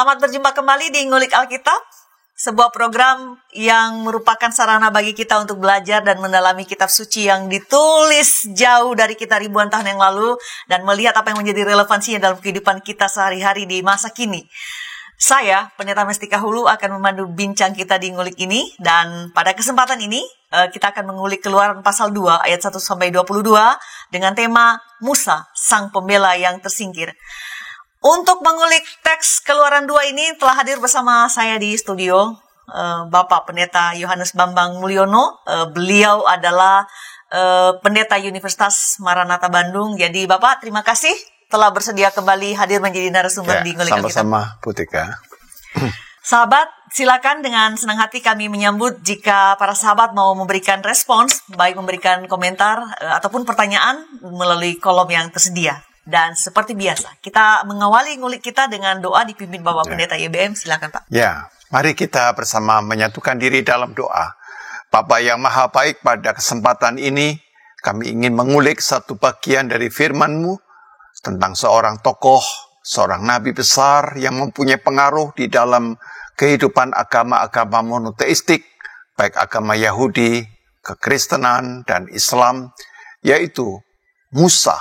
Selamat berjumpa kembali di Ngulik Alkitab, sebuah program yang merupakan sarana bagi kita untuk belajar dan mendalami kitab suci yang ditulis jauh dari kita ribuan tahun yang lalu dan melihat apa yang menjadi relevansinya dalam kehidupan kita sehari-hari di masa kini. Saya, Pendeta Mestika Hulu, akan memandu bincang kita di Ngulik ini, dan pada kesempatan ini kita akan mengulik Keluaran pasal 2 ayat 1-22 dengan tema Musa, Sang Pembela yang Tersingkir. Untuk mengulik teks Keluaran 2 ini telah hadir bersama saya di studio Bapak Pendeta Yohanes Bambang Mulyono. Beliau adalah Pendeta Universitas Maranatha Bandung. Jadi Bapak, terima kasih telah bersedia kembali hadir menjadi narasumber di Ngulik Alkitab. Sama-sama, Bu Tika. Sahabat, silakan dengan senang hati kami menyambut jika para sahabat mau memberikan respons, baik memberikan komentar ataupun pertanyaan melalui kolom yang tersedia. Dan seperti biasa, kita mengawali ngulik kita dengan doa dipimpin Bapak Pendeta YBM. Silakan Pak. Ya, mari kita bersama menyatukan diri dalam doa. Bapa yang Maha Baik, pada kesempatan ini kami ingin mengulik satu bagian dari firman-Mu tentang seorang tokoh, seorang nabi besar yang mempunyai pengaruh di dalam kehidupan agama-agama monoteistik, baik agama Yahudi, kekristenan, dan Islam, yaitu Musa.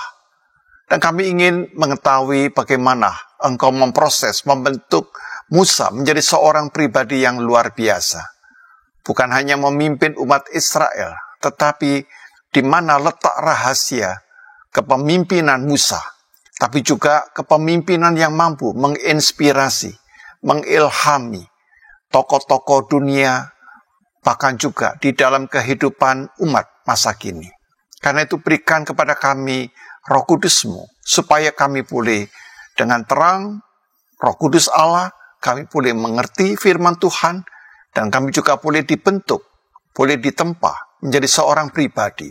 Dan kami ingin mengetahui bagaimana Engkau memproses, membentuk Musa menjadi seorang pribadi yang luar biasa. Bukan hanya memimpin umat Israel, tetapi di mana letak rahasia kepemimpinan Musa, tapi juga kepemimpinan yang mampu menginspirasi, mengilhami tokoh-tokoh dunia, bahkan juga di dalam kehidupan umat masa kini. Karena itu berikan kepada kami Roh Kudus-Mu, supaya kami boleh dengan terang Roh Kudus Allah, kami boleh mengerti firman Tuhan, dan kami juga boleh dibentuk, boleh ditempa menjadi seorang pribadi,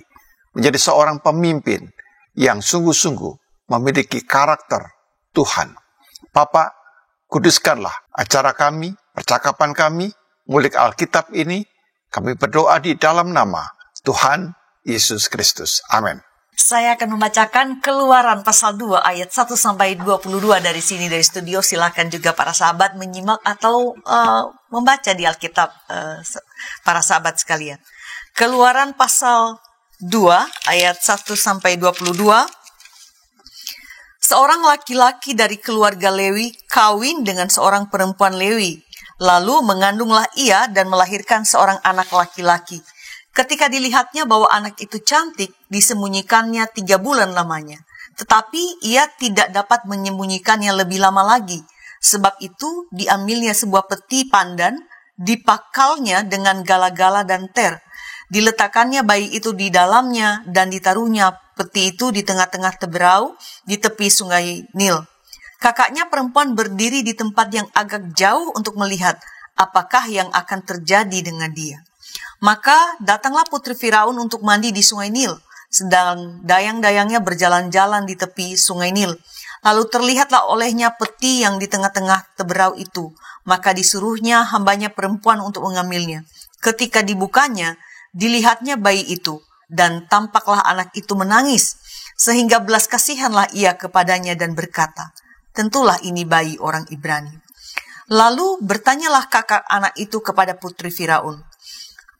menjadi seorang pemimpin yang sungguh-sungguh memiliki karakter Tuhan. Bapak, kuduskanlah acara kami, percakapan kami, ngulik Alkitab ini, kami berdoa di dalam nama Tuhan Yesus Kristus. Amin. Saya akan membacakan Keluaran pasal 2 ayat 1-22 dari sini, dari studio. Silakan juga para sahabat menyimak atau membaca di Alkitab, para sahabat sekalian. Keluaran pasal 2 ayat 1-22. Seorang laki-laki dari keluarga Lewi kawin dengan seorang perempuan Lewi. Lalu mengandunglah ia dan melahirkan seorang anak laki-laki. Ketika dilihatnya bahwa anak itu cantik, disembunyikannya 3 bulan lamanya. Tetapi ia tidak dapat menyembunyikannya lebih lama lagi. Sebab itu diambilnya sebuah peti pandan, dipakalnya dengan gala-gala dan ter. Diletakkannya bayi itu di dalamnya dan ditaruhnya peti itu di tengah-tengah teberau di tepi sungai Nil. Kakaknya perempuan berdiri di tempat yang agak jauh untuk melihat apakah yang akan terjadi dengan dia. Maka datanglah putri Firaun untuk mandi di sungai Nil, sedang dayang-dayangnya berjalan-jalan di tepi sungai Nil. Lalu terlihatlah olehnya peti yang di tengah-tengah teberau itu. Maka disuruhnya hambanya perempuan untuk mengambilnya. Ketika dibukanya, dilihatnya bayi itu, dan tampaklah anak itu menangis. Sehingga belas kasihanlah ia kepadanya dan berkata, tentulah ini bayi orang Ibrani. Lalu bertanyalah kakak anak itu kepada putri Firaun,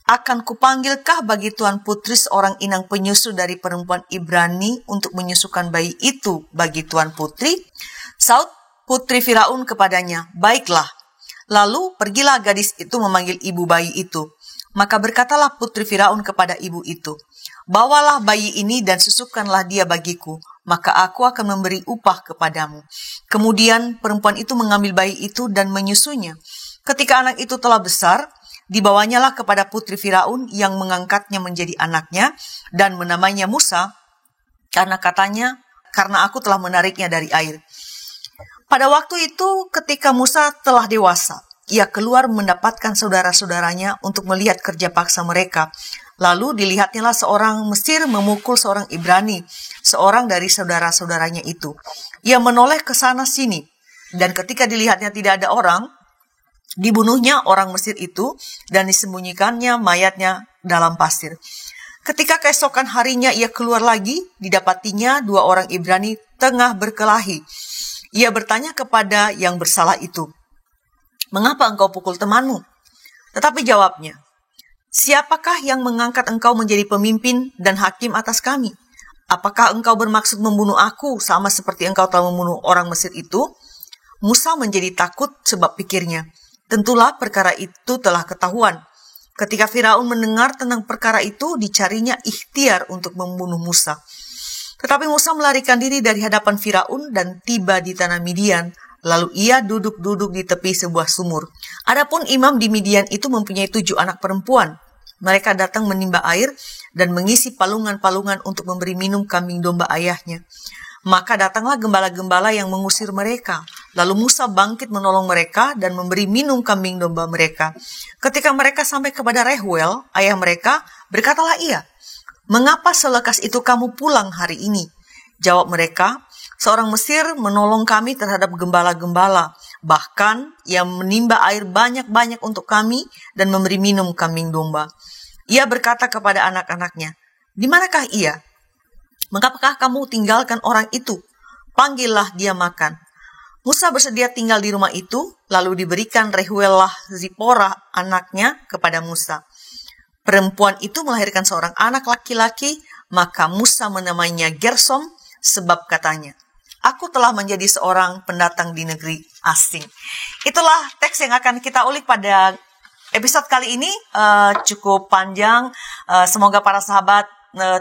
akan kupanggilkah bagi tuan putri seorang inang penyusu dari perempuan Ibrani untuk menyusukan bayi itu bagi tuan putri? Saud putri Firaun kepadanya, baiklah. Lalu pergilah gadis itu memanggil ibu bayi itu. Maka berkatalah putri Firaun kepada ibu itu, bawalah bayi ini dan susukanlah dia bagiku, maka aku akan memberi upah kepadamu. Kemudian perempuan itu mengambil bayi itu dan menyusunya. Ketika anak itu telah besar, dibawanyalah kepada putri Firaun yang mengangkatnya menjadi anaknya dan menamainya Musa, karena katanya, karena aku telah menariknya dari air. Pada waktu itu ketika Musa telah dewasa, ia keluar mendapatkan saudara-saudaranya untuk melihat kerja paksa mereka. Lalu dilihatnyalah seorang Mesir memukul seorang Ibrani, seorang dari saudara-saudaranya itu. Ia menoleh ke sana sini, dan ketika dilihatnya tidak ada orang, dibunuhnya orang Mesir itu dan disembunyikannya mayatnya dalam pasir. Ketika keesokan harinya ia keluar lagi, didapatinya 2 orang Ibrani tengah berkelahi. Ia bertanya kepada yang bersalah itu, Mengapa engkau pukul temanmu? Tetapi jawabnya, siapakah yang mengangkat engkau menjadi pemimpin dan hakim atas kami? Apakah engkau bermaksud membunuh aku sama seperti engkau telah membunuh orang Mesir itu? Musa menjadi takut sebab pikirnya, tentulah perkara itu telah ketahuan. Ketika Firaun mendengar tentang perkara itu, dicarinya ikhtiar untuk membunuh Musa. Tetapi Musa melarikan diri dari hadapan Firaun dan tiba di tanah Midian. Lalu ia duduk-duduk di tepi sebuah sumur. Adapun imam di Midian itu mempunyai 7 anak perempuan. Mereka datang menimba air dan mengisi palungan-palungan untuk memberi minum kambing domba ayahnya. Maka datanglah gembala-gembala yang mengusir mereka. Lalu Musa bangkit menolong mereka dan memberi minum kambing domba mereka. Ketika mereka sampai kepada Reuel, ayah mereka, berkatalah ia, "Mengapa selekas itu kamu pulang hari ini?" Jawab mereka, "Seorang Mesir menolong kami terhadap gembala-gembala. Bahkan ia menimba air banyak-banyak untuk kami dan memberi minum kambing domba." Ia berkata kepada anak-anaknya, "Di manakah ia? Mengapakah kamu tinggalkan orang itu? Panggillah dia makan." Musa bersedia tinggal di rumah itu, lalu diberikan Reuel Zipporah anaknya kepada Musa. Perempuan itu melahirkan seorang anak laki-laki, maka Musa menamainya Gersom, sebab katanya, "Aku telah menjadi seorang pendatang di negeri asing." Itulah teks yang akan kita ulik pada episode kali ini. Cukup panjang, semoga para sahabat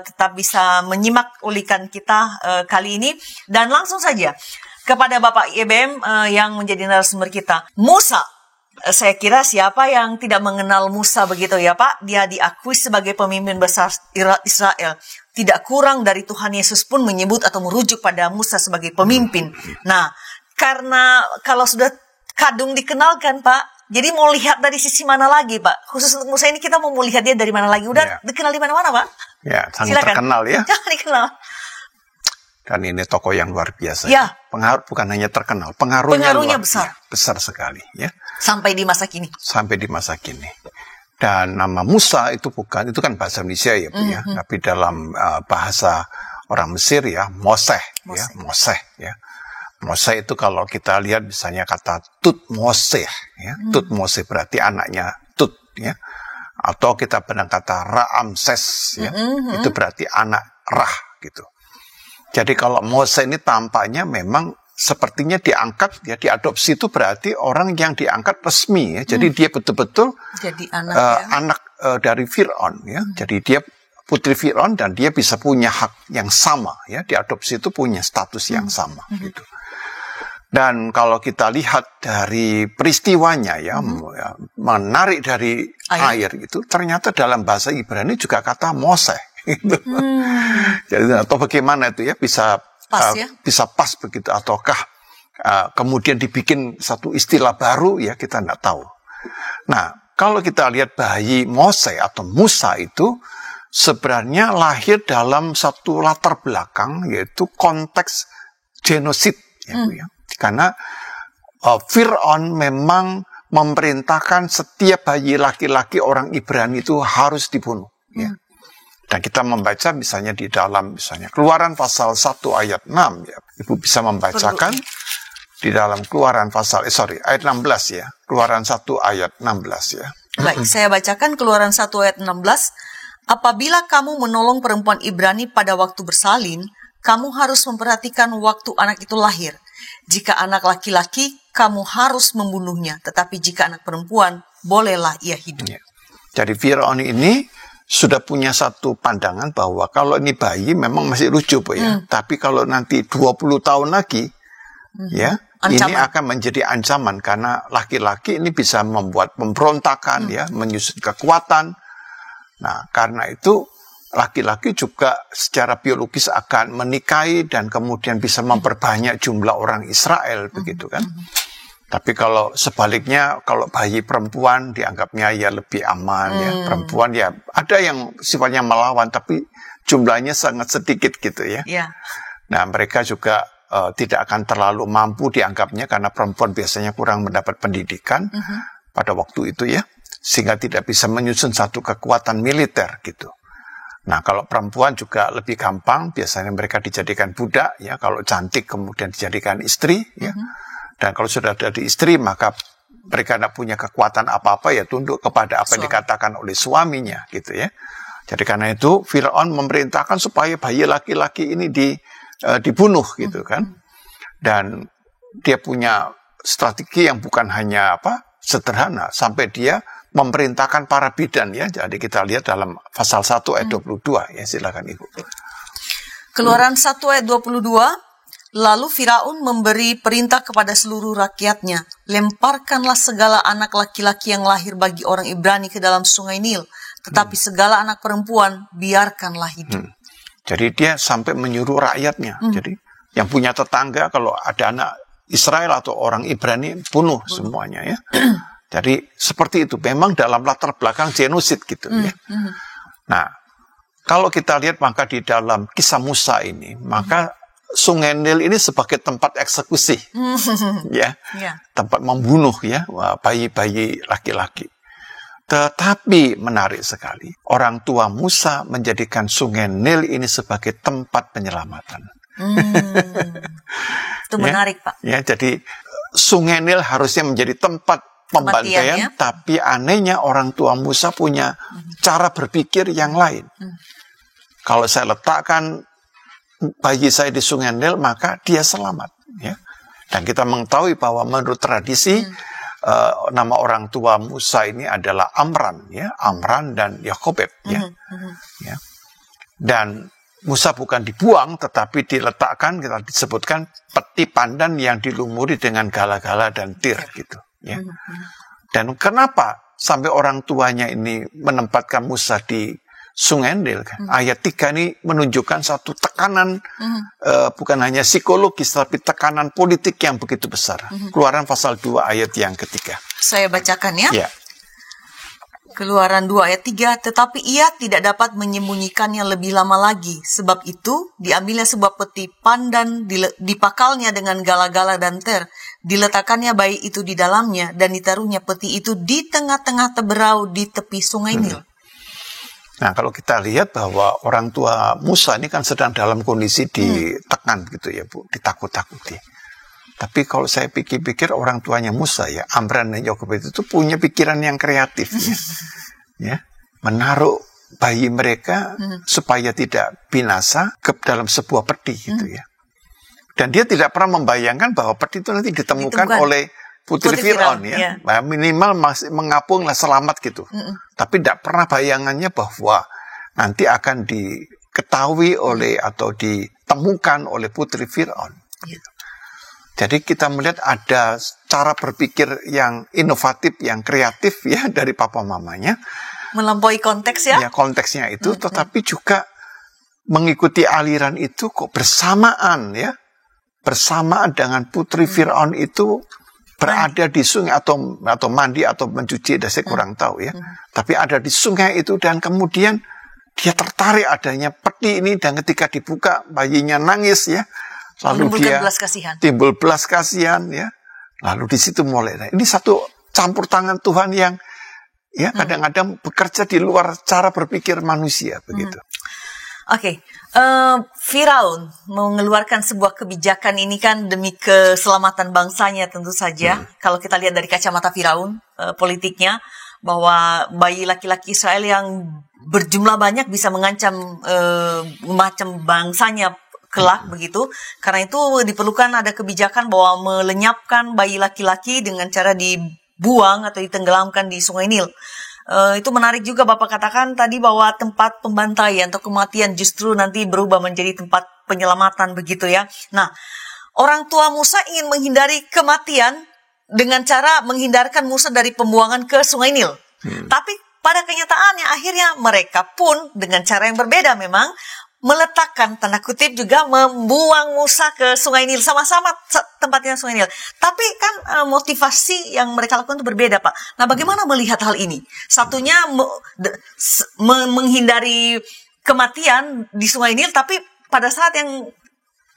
tetap bisa menyimak ulikan kita kali ini. Dan langsung saja kepada Bapak IBM yang menjadi narasumber kita. Musa, saya kira siapa yang tidak mengenal Musa begitu ya Pak? Dia diakui sebagai pemimpin besar Israel. Tidak kurang dari Tuhan Yesus pun menyebut atau merujuk pada Musa sebagai pemimpin. Nah, karena kalau sudah kadung dikenalkan Pak, jadi mau lihat dari sisi mana lagi Pak? Khusus untuk Musa ini kita mau lihat dia dari mana lagi? Udah dikenal di mana-mana Pak? Ya, sangat Silakan. terkenal ya. Jangan dikenal. Dan ini tokoh yang luar biasa. Ya. Pengaruh bukan hanya terkenal, pengaruhnya besar. Besar sekali ya. Sampai di masa kini. Sampai di masa kini. Dan nama Musa itu kan bahasa Indonesia ya, Bu ya. Tapi dalam bahasa orang Mesir ya, Moseh ya, Moseh ya. Moseh itu kalau kita lihat misalnya kata Tut Moseh ya. Tut Moseh berarti anaknya Tut ya. Atau kita pernah kata Raamses ya. Itu berarti anak Rah gitu. Jadi kalau Mose ini tampaknya memang sepertinya diangkat, ya diadopsi itu berarti orang yang diangkat resmi ya. Jadi dia betul-betul jadi anak dari Fir'aun ya. Jadi dia putri Fir'aun dan dia bisa punya hak yang sama ya. Diadopsi itu punya status yang sama gitu. Dan kalau kita lihat dari peristiwanya ya, menarik dari air itu, ternyata dalam bahasa Ibrani juga kata Mose. Gitu. Jadi atau bagaimana itu ya bisa pas begitu ataukah kemudian dibikin satu istilah baru ya kita nggak tahu. Nah kalau kita lihat bayi Mose atau Musa itu sebenarnya lahir dalam satu latar belakang yaitu konteks genosid ya, karena Fir'aun memang memerintahkan setiap bayi laki-laki orang Ibrani itu harus dibunuh ya. Dan kita membaca misalnya di dalam misalnya Keluaran pasal 1 ayat 6 ya. Ibu bisa membacakan di dalam Keluaran pasal ayat 16 ya. Keluaran 1 ayat 16 ya. Baik, saya bacakan Keluaran 1 ayat 16. Apabila kamu menolong perempuan Ibrani pada waktu bersalin, kamu harus memperhatikan waktu anak itu lahir. Jika anak laki-laki, kamu harus membunuhnya, tetapi jika anak perempuan, bolehlah ia hidup. Ya. Jadi Fir'aun ini sudah punya satu pandangan bahwa kalau ini bayi memang masih lucu Bu ya. Tapi kalau nanti 20 tahun lagi ya, ini akan menjadi ancaman karena laki-laki ini bisa membuat pemberontakan ya, menyusun kekuatan. Nah, karena itu laki-laki juga secara biologis akan menikahi dan kemudian bisa memperbanyak jumlah orang Israel begitu kan. Tapi kalau sebaliknya, kalau bayi perempuan dianggapnya ya lebih aman ya. Perempuan ya ada yang sifatnya melawan, tapi jumlahnya sangat sedikit gitu ya. Nah mereka juga tidak akan terlalu mampu dianggapnya karena perempuan biasanya kurang mendapat pendidikan pada waktu itu ya. Sehingga tidak bisa menyusun satu kekuatan militer gitu. Nah kalau perempuan juga lebih gampang, biasanya mereka dijadikan budak ya. Kalau cantik kemudian dijadikan istri ya. Dan kalau sudah ada istri maka mereka tidak punya kekuatan apa-apa, ya tunduk kepada apa yang dikatakan oleh suaminya, gitu ya. Jadi karena itu Firaun memerintahkan supaya bayi laki-laki ini dibunuh, gitu kan. Dan dia punya strategi yang bukan hanya sederhana, sampai dia memerintahkan para bidan, ya. Jadi kita lihat dalam pasal 1 ayat 22, ya silakan Ibu. Keluaran 1 ayat 22, lalu Firaun memberi perintah kepada seluruh rakyatnya, lemparkanlah segala anak laki-laki yang lahir bagi orang Ibrani ke dalam sungai Nil, tetapi segala anak perempuan biarkanlah hidup. Jadi dia sampai menyuruh rakyatnya. Jadi yang punya tetangga kalau ada anak Israel atau orang Ibrani, bunuh semuanya, ya. Jadi seperti itu. Memang dalam latar belakang genosid, gitu ya. Nah, kalau kita lihat maka di dalam kisah Musa ini, maka Sungai Nil ini sebagai tempat eksekusi, ya, tempat membunuh, ya, bayi-bayi laki-laki. Tetapi menarik sekali, orang tua Musa menjadikan Sungai Nil ini sebagai tempat penyelamatan. Itu menarik, Pak. Ya, jadi Sungai Nil harusnya menjadi tempat pembantaian, tapi anehnya orang tua Musa punya cara berpikir yang lain. Kalau saya letakkan bayi saya di Sungai Nil, maka dia selamat, ya. Dan kita mengetahui bahwa menurut tradisi nama orang tua Musa ini adalah Amran, ya, Amran dan Yakobed, ya. Ya. Dan Musa bukan dibuang, tetapi diletakkan, kita disebutkan peti pandan yang dilumuri dengan gala-gala dan tir, gitu, ya. Dan kenapa sampai orang tuanya ini menempatkan Musa di Sungai Nil? Ayat 3 ini menunjukkan satu tekanan, bukan hanya psikologis, tapi tekanan politik yang begitu besar. Keluaran pasal 2 ayat yang ketiga. Saya bacakan, ya. Ya. Keluaran 2 ayat 3, tetapi ia tidak dapat menyembunyikannya lebih lama lagi. Sebab itu, diambilnya sebuah peti pandan, dipakalnya dengan gala-gala dan ter, diletakkannya bayi itu di dalamnya, dan ditaruhnya peti itu di tengah-tengah teberau di tepi Sungai Nil. Nah, kalau kita lihat bahwa orang tua Musa ini kan sedang dalam kondisi ditekan, gitu ya, Bu, ditakut-takuti. Tapi kalau saya pikir-pikir orang tuanya Musa, ya, Amran dan Yakobed itu punya pikiran yang kreatif, ya. Ya, menaruh bayi mereka supaya tidak binasa ke dalam sebuah peti, gitu ya. Dan dia tidak pernah membayangkan bahwa peti itu nanti ditemukan oleh putri Firaun, ya. Minimal masih mengapunglah selamat, gitu. Tapi tidak pernah bayangannya bahwa nanti akan diketahui oleh atau ditemukan oleh putri Firaun, gitu. Jadi kita melihat ada cara berpikir yang inovatif, yang kreatif, ya, dari papa mamanya. Melampaui konteks, ya. Ya, konteksnya itu, tetapi juga mengikuti aliran itu kok bersamaan, ya. Bersamaan dengan putri Firaun itu berada di sungai atau mandi atau mencuci, saya kurang tahu, ya. Tapi ada di sungai itu, dan kemudian dia tertarik adanya peti ini, dan ketika dibuka bayinya nangis, ya. Lalu dia timbul belas kasihan, ya. Lalu di situ mulai. Nah, ini satu campur tangan Tuhan yang, ya, kadang-kadang bekerja di luar cara berpikir manusia, begitu. Oke. Firaun mengeluarkan sebuah kebijakan ini kan demi keselamatan bangsanya, tentu saja. Kalau kita lihat dari kacamata Firaun, politiknya, bahwa bayi laki-laki Israel yang berjumlah banyak bisa mengancam macam bangsanya kelak, begitu. Karena itu diperlukan ada kebijakan bahwa melenyapkan bayi laki-laki dengan cara dibuang atau ditenggelamkan di Sungai Nil. Itu menarik juga Bapak katakan tadi bahwa tempat pembantaian atau kematian justru nanti berubah menjadi tempat penyelamatan, begitu ya. Nah, orang tua Musa ingin menghindari kematian dengan cara menghindarkan Musa dari pembuangan ke Sungai Nil. Tapi pada kenyataannya akhirnya mereka pun dengan cara yang berbeda memang meletakkan, tanda kutip, juga membuang Musa ke Sungai Nil, sama-sama tempatnya Sungai Nil. Tapi kan motivasi yang mereka lakukan itu berbeda, Pak. Nah, bagaimana melihat hal ini? Satunya menghindari kematian di Sungai Nil, tapi pada saat yang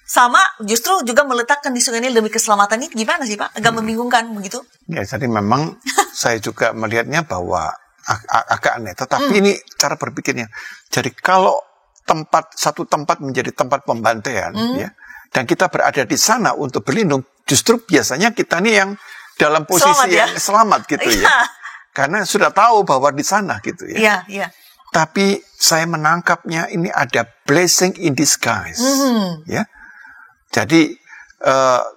sama justru juga meletakkan di Sungai Nil demi keselamatan. Ini gimana sih, Pak? Agak membingungkan begitu. Ya, jadi memang saya juga melihatnya bahwa agak aneh. Tetapi ini cara berpikirnya. Jadi kalau satu tempat menjadi tempat pembantaian, ya, dan kita berada di sana untuk berlindung, justru biasanya kita nih yang dalam posisi Selamat ya. yang selamat gitu ya. Karena sudah tahu bahwa di sana gitu ya. Iya, iya. Tapi saya menangkapnya ini ada blessing in disguise. Ya. Jadi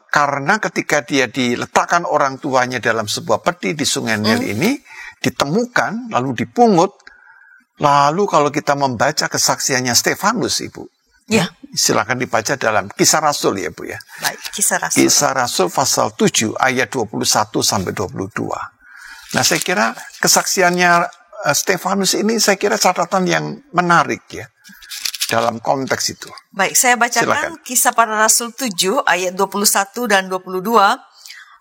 karena ketika dia diletakkan orang tuanya dalam sebuah peti di Sungai Nil ini, ditemukan lalu dipungut, lalu kalau kita membaca kesaksiannya Stefanus, Ibu, Ya. silakan dibaca dalam Kisah Rasul ya Bu ya. Baik, Kisah Rasul. Kisah Rasul pasal 7 ayat 21 sampai 22. Nah, saya kira kesaksiannya Stefanus ini saya kira catatan yang menarik ya dalam konteks itu. Baik, saya bacakan Kisah Para Rasul 7 ayat 21 dan 22.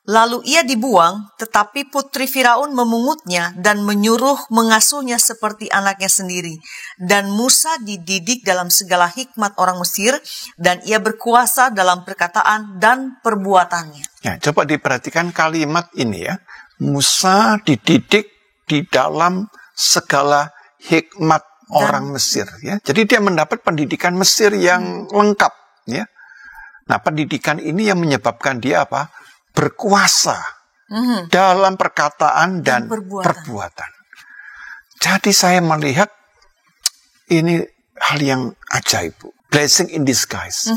Lalu ia dibuang, tetapi putri Firaun memungutnya dan menyuruh mengasuhnya seperti anaknya sendiri. Dan Musa dididik dalam segala hikmat orang Mesir, dan ia berkuasa dalam perkataan dan perbuatannya. Ya, coba diperhatikan kalimat ini ya. Musa dididik di dalam segala hikmat orang Mesir ya. Jadi dia mendapat pendidikan Mesir yang lengkap ya. Nah, pendidikan ini yang menyebabkan dia apa? Berkuasa dalam perkataan dan perbuatan. Jadi saya melihat ini hal yang ajaib, Bu. Blessing in disguise.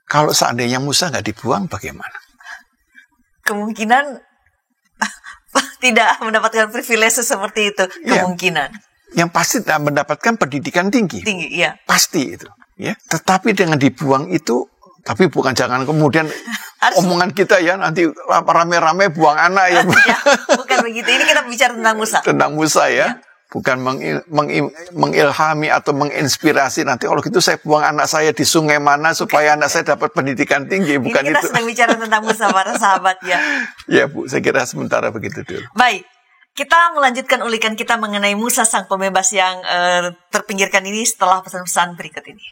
Kalau seandainya Musa nggak dibuang, bagaimana? Kemungkinan tidak mendapatkan privilege seperti itu. Kemungkinan. Yang pasti tidak mendapatkan pendidikan tinggi. Tinggi, iya. Pasti itu. Ya. Tetapi dengan dibuang itu, tapi bukan jangan kemudian omongan kita ya nanti rame-rame buang anak ya. Ya, bukan begitu. Ini kita bicara tentang Musa. Tentang Musa ya. Bukan mengilhami atau menginspirasi nanti kalau gitu saya buang anak saya di sungai mana supaya anak saya dapat pendidikan tinggi. Bukan ini kita itu. sedang bicara tentang Musa, para sahabat ya. Ya Bu, saya kira sementara begitu dulu. Baik. Kita melanjutkan ulikan kita mengenai Musa sang pembebas yang terpinggirkan ini setelah pesan-pesan berikut ini.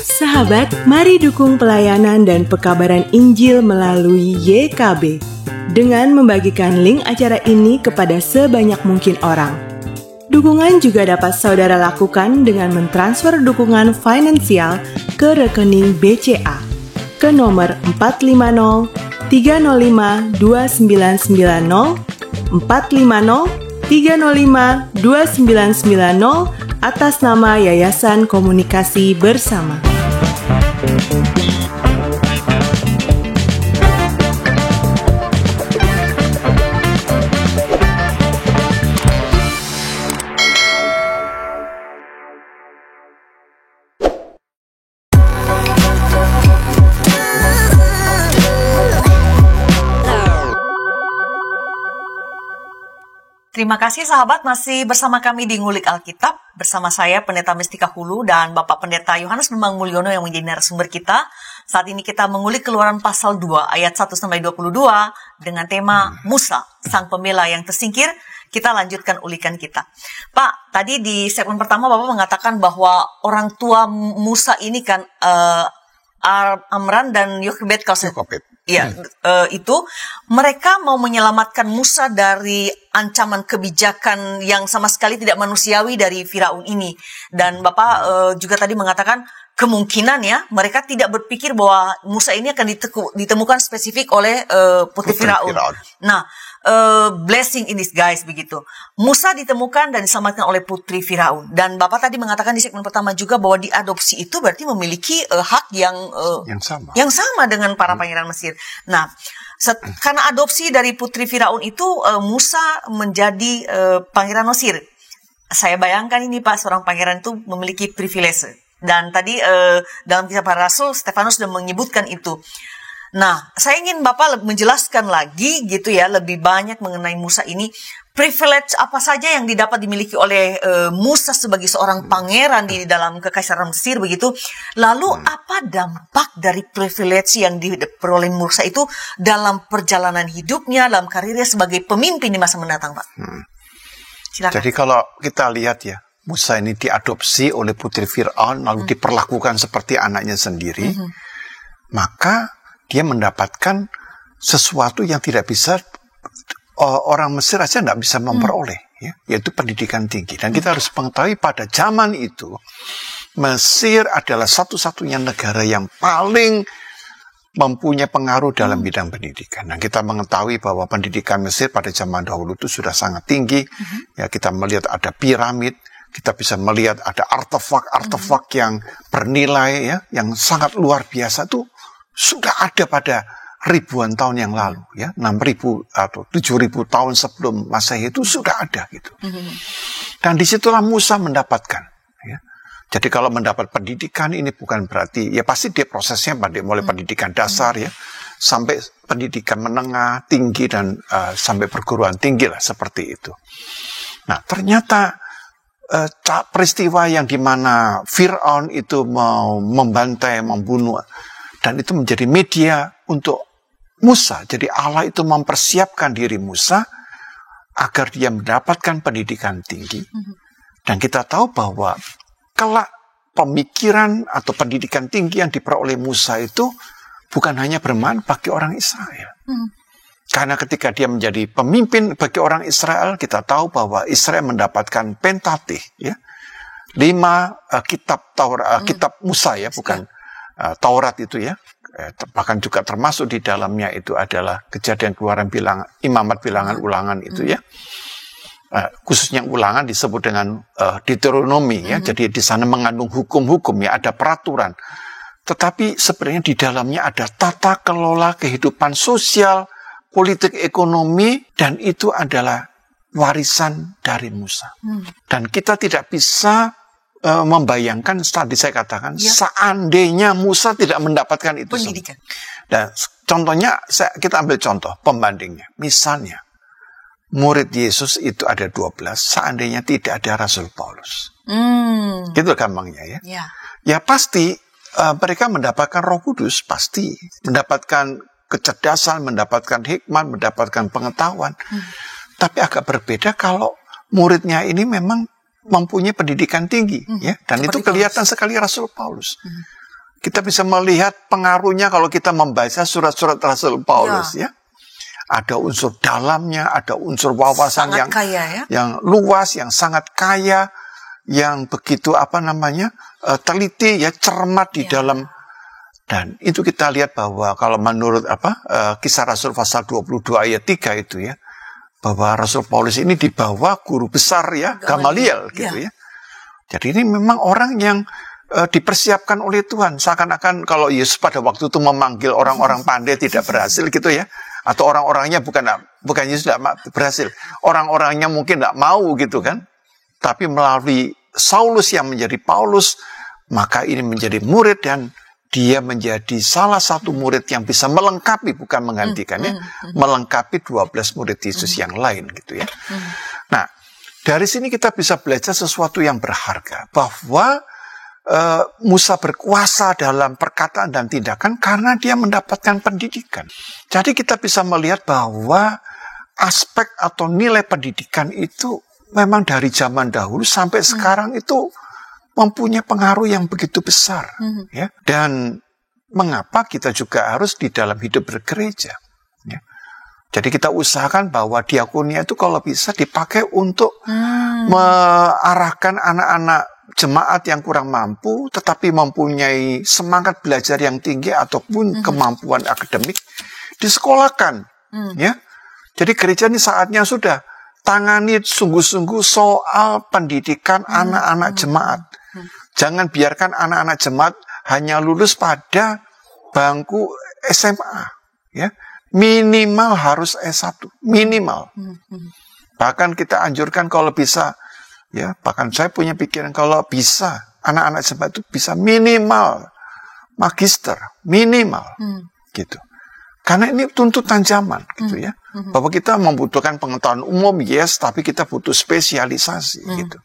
Sahabat, mari dukung pelayanan dan pekabaran Injil melalui YKB dengan membagikan link acara ini kepada sebanyak mungkin orang. Dukungan juga dapat saudara lakukan dengan mentransfer dukungan finansial ke rekening BCA ke nomor 450 305 2990 450 305 2990 atas nama Yayasan Komunikasi Bersama. Terima kasih sahabat, masih bersama kami di Ngulik Alkitab. Bersama saya Pendeta Mestika Hulu dan Bapak Pendeta Yohanes Bambang Mulyono yang menjadi narasumber kita. Saat ini kita mengulik Keluaran pasal 2 ayat 1-22 dengan tema Musa, sang pembela yang tersingkir. Kita lanjutkan ulikan kita. Pak, tadi di segmen pertama Bapak mengatakan bahwa orang tua Musa ini kan Amram dan Yochebed. Ya, itu mereka mau menyelamatkan Musa dari ancaman kebijakan yang sama sekali tidak manusiawi dari Firaun ini. Dan Bapak juga tadi mengatakan kemungkinan ya mereka tidak berpikir bahwa Musa ini akan ditemukan spesifik oleh putri Firaun. Nah, blessing in disguise begitu. Musa ditemukan dan diselamatkan oleh putri Firaun. Dan Bapak tadi mengatakan di segmen pertama juga bahwa diadopsi itu berarti memiliki hak yang sama dengan para pangeran Mesir. Nah, karena adopsi dari putri Firaun itu Musa menjadi pangeran Mesir. Saya bayangkan ini Pak, seorang pangeran itu memiliki privilege. Dan tadi dalam Kisah Para Rasul Stefanus sudah menyebutkan itu. Nah, saya ingin Bapak menjelaskan lagi gitu ya, lebih banyak mengenai Musa ini. Privilege apa saja yang didapat dimiliki oleh Musa sebagai seorang pangeran di dalam kekaisaran Mesir begitu. Lalu apa dampak dari privilege yang diperoleh Musa itu dalam perjalanan hidupnya, dalam karirnya sebagai pemimpin di masa mendatang, Pak? Silakan. Jadi kalau kita lihat ya, Musa ini diadopsi oleh putri Fir'aun, lalu diperlakukan seperti anaknya sendiri, maka dia mendapatkan sesuatu yang tidak bisa orang Mesir aja tidak bisa memperoleh, ya, yaitu pendidikan tinggi. Dan kita harus mengetahui pada zaman itu, Mesir adalah satu-satunya negara yang paling mempunyai pengaruh dalam bidang pendidikan. Dan kita mengetahui bahwa pendidikan Mesir pada zaman dahulu itu sudah sangat tinggi. Ya, kita melihat ada piramid, kita bisa melihat ada artefak-artefak yang bernilai, ya, yang sangat luar biasa itu sudah ada pada ribuan tahun yang lalu, ya, 6.000 atau 7.000 tahun sebelum Masehi itu sudah ada gitu. Dan disitulah Musa mendapatkan, ya. Jadi kalau mendapat pendidikan ini bukan berarti, ya pasti dia prosesnya mulai pendidikan dasar, ya, sampai pendidikan menengah, tinggi, dan sampai perguruan tinggi lah, seperti itu. Nah, ternyata peristiwa yang dimana Fir'aun itu mau membantai, membunuh, dan itu menjadi media untuk Musa. Jadi Allah itu mempersiapkan diri Musa agar dia mendapatkan pendidikan tinggi. Dan kita tahu bahwa kelak pemikiran atau pendidikan tinggi yang diperoleh Musa itu bukan hanya bermanfaat bagi orang Israel. Karena ketika dia menjadi pemimpin bagi orang Israel, kita tahu bahwa Israel mendapatkan Pentateuch, ya, 5 kitab Taurat, kitab Musa, ya, bukan Taurat itu, ya. Bahkan juga termasuk di dalamnya itu adalah Kejadian, Keluaran, Bilangan, Imamat, Bilangan, Ulangan itu, ya. Khususnya Ulangan disebut dengan Deuteronomi, ya. Jadi di sana mengandung hukum-hukum, ya, ada peraturan. Tetapi sebenarnya di dalamnya ada tata kelola kehidupan sosial, politik, ekonomi, dan itu adalah warisan dari Musa. Dan kita tidak bisa membayangkan, tadi saya katakan, ya, seandainya Musa tidak mendapatkan itu pendidikan. Dan contohnya, kita ambil contoh pembandingnya. Misalnya, murid Yesus itu ada 12, seandainya tidak ada Rasul Paulus. Gitu gampangnya, ya. Ya pasti mereka mendapatkan Roh Kudus, pasti mendapatkan kecerdasan, mendapatkan hikmat, mendapatkan pengetahuan. Tapi agak berbeda kalau muridnya ini memang mempunyai pendidikan tinggi, ya, dan itu kelihatan sekali Rasul Paulus. Kita bisa melihat pengaruhnya kalau kita membaca surat-surat Rasul Paulus, ya. Ada unsur dalamnya, ada unsur wawasan yang kaya, ya, yang luas, yang sangat kaya, yang begitu teliti, ya, cermat di dalam. Dan itu kita lihat bahwa kalau menurut Kisah Rasul pasal 22 ayat 3 itu, ya, bahwa Rasul Paulus ini dibawa guru besar, ya, Gamaliel gitu, ya. Jadi ini memang orang yang dipersiapkan oleh Tuhan. Seakan-akan kalau Yesus pada waktu itu memanggil orang-orang pandai tidak berhasil gitu, ya. Atau orang-orangnya bukan Yesus tidak berhasil. Orang-orangnya mungkin tidak mau gitu kan. Tapi melalui Saulus yang menjadi Paulus, maka ini menjadi murid dan dia menjadi salah satu murid yang bisa melengkapi, bukan menggantikannya, melengkapi 12 murid Yesus yang lain gitu, ya. Nah, dari sini kita bisa belajar sesuatu yang berharga, bahwa Musa berkuasa dalam perkataan dan tindakan karena dia mendapatkan pendidikan. Jadi kita bisa melihat bahwa aspek atau nilai pendidikan itu memang dari zaman dahulu sampai sekarang itu mempunyai pengaruh yang begitu besar, ya. Dan mengapa kita juga harus di dalam hidup bergereja, ya. Jadi kita usahakan bahwa diakonia itu kalau bisa dipakai untuk mengarahkan anak-anak jemaat yang kurang mampu, tetapi mempunyai semangat belajar yang tinggi ataupun kemampuan akademik, disekolahkan, ya. Jadi gereja ini saatnya sudah tangani sungguh-sungguh soal pendidikan anak-anak jemaat. Jangan biarkan anak-anak jemaat hanya lulus pada bangku SMA, ya. Minimal harus S1, minimal. Bahkan kita anjurkan kalau bisa, ya, bahkan saya punya pikiran kalau bisa anak-anak jemaat itu bisa minimal magister, minimal, gitu. Karena ini tuntutan zaman gitu ya. Bahwa kita membutuhkan pengetahuan umum, yes, tapi kita butuh spesialisasi gitu.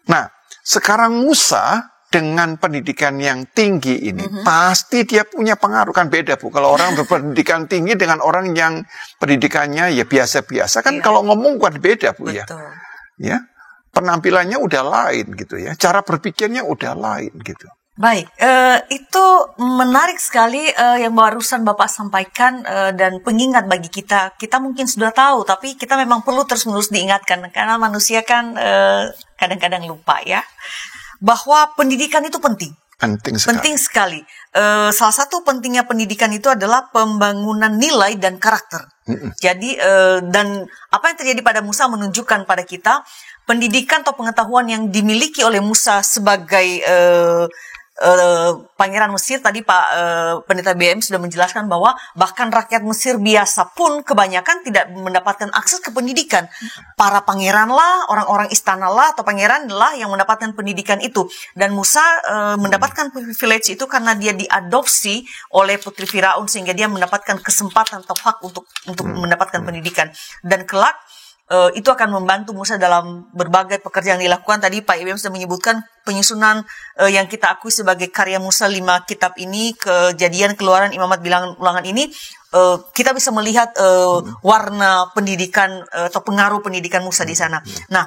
Nah, sekarang Musa dengan pendidikan yang tinggi ini, pasti dia punya pengaruh. Kan beda, Bu. Kalau orang berpendidikan tinggi dengan orang yang pendidikannya ya biasa-biasa, kan kalau ngomong kan beda, Bu. Betul. Ya. Penampilannya udah lain gitu ya. Cara berpikirnya udah lain gitu. Baik, itu menarik sekali yang barusan Bapak sampaikan dan pengingat bagi kita. Kita mungkin sudah tahu, tapi kita memang perlu terus-menerus diingatkan. Karena manusia kan kadang-kadang lupa ya. Bahwa pendidikan itu penting. Penting sekali. Penting sekali. Salah satu pentingnya pendidikan itu adalah pembangunan nilai dan karakter. Jadi, dan apa yang terjadi pada Musa menunjukkan pada kita, pendidikan atau pengetahuan yang dimiliki oleh Musa sebagai Pangeran Mesir, tadi Pak Pendeta BM sudah menjelaskan bahwa bahkan rakyat Mesir biasa pun kebanyakan tidak mendapatkan akses ke pendidikan. Para pangeran lah, orang-orang istana lah atau pangeran lah yang mendapatkan pendidikan itu. Dan Musa mendapatkan privilege itu karena dia diadopsi oleh putri Firaun sehingga dia mendapatkan kesempatan atau hak untuk mendapatkan pendidikan. Dan kelak itu akan membantu Musa dalam berbagai pekerjaan yang dilakukan. Tadi Pak Ibrahim sudah menyebutkan penyusunan yang kita akui sebagai karya Musa 5 kitab ini, Kejadian, Keluaran, Imamat, Bilangan, Ulangan ini, kita bisa melihat warna pendidikan atau pengaruh pendidikan Musa di sana. Nah,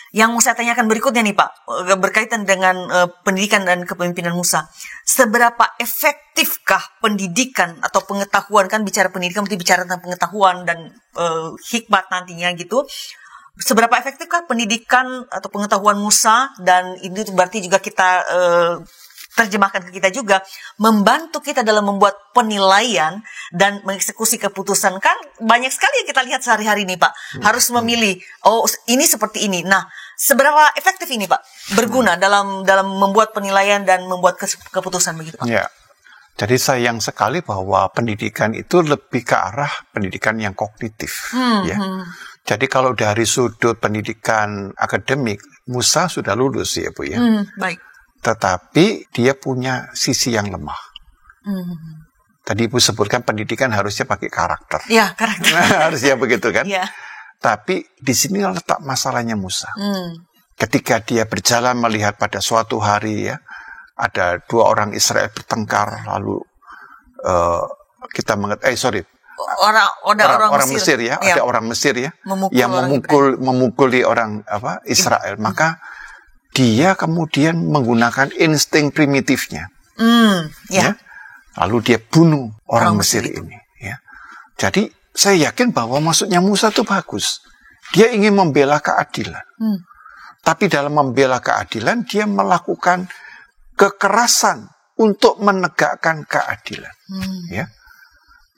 yang mau saya tanyakan berikutnya nih Pak, berkaitan dengan pendidikan dan kepemimpinan Musa. Seberapa efektifkah pendidikan atau pengetahuan, kan bicara pendidikan berarti bicara tentang pengetahuan dan hikmat nantinya gitu. Seberapa efektifkah pendidikan atau pengetahuan Musa, dan ini berarti juga kita terjemahkan ke kita juga, membantu kita dalam membuat penilaian dan mengeksekusi keputusan. Kan banyak sekali yang kita lihat sehari-hari nih Pak, harus memilih, oh ini seperti ini. Nah, seberapa efektif ini Pak berguna dalam membuat penilaian dan membuat keputusan begitu Pak? Ya, jadi sayang sekali bahwa pendidikan itu lebih ke arah pendidikan yang kognitif. Ya. Jadi kalau dari sudut pendidikan akademik, Musa sudah lulus ya Bu ya. Baik. Tetapi dia punya sisi yang lemah. Tadi Ibu sebutkan pendidikan harusnya pakai karakter. Ya, karakter. Harusnya begitu kan? Ya. Tapi di sini letak masalahnya Musa. Ketika dia berjalan melihat pada suatu hari ya, ada 2 orang Israel bertengkar, lalu kita orang Mesir ya, ada orang Mesir ya, yang memukuli orang Israel, maka dia kemudian menggunakan insting primitifnya, ya. Lalu dia bunuh orang Mesir ini. Ya. Jadi saya yakin bahwa maksudnya Musa itu bagus. Dia ingin membela keadilan. Tapi dalam membela keadilan, dia melakukan kekerasan untuk menegakkan keadilan. Ya.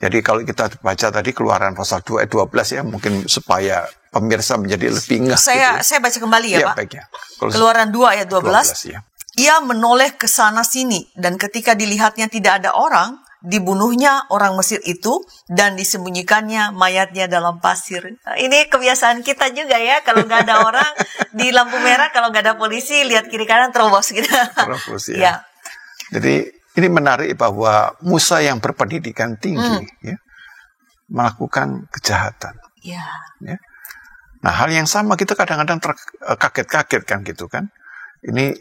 Jadi kalau kita baca tadi Keluaran pasal 2 ayat 12 ya, mungkin supaya pemirsa menjadi lebih ngeh. Saya baca kembali ya Pak. Baik ya. Keluaran 2 ayat 12. Ya. Ia menoleh ke sana sini, dan ketika dilihatnya tidak ada orang, dibunuhnya orang Mesir itu dan disembunyikannya mayatnya dalam pasir. Nah, ini kebiasaan kita juga ya, kalau nggak ada orang di lampu merah, kalau nggak ada polisi, lihat kiri kanan terobos gitu. Terobos ya. Jadi ini menarik bahwa Musa yang berpendidikan tinggi ya, melakukan kejahatan. Ya. Nah, hal yang sama kita kadang-kadang kaget-kaget kan gitu kan. Ini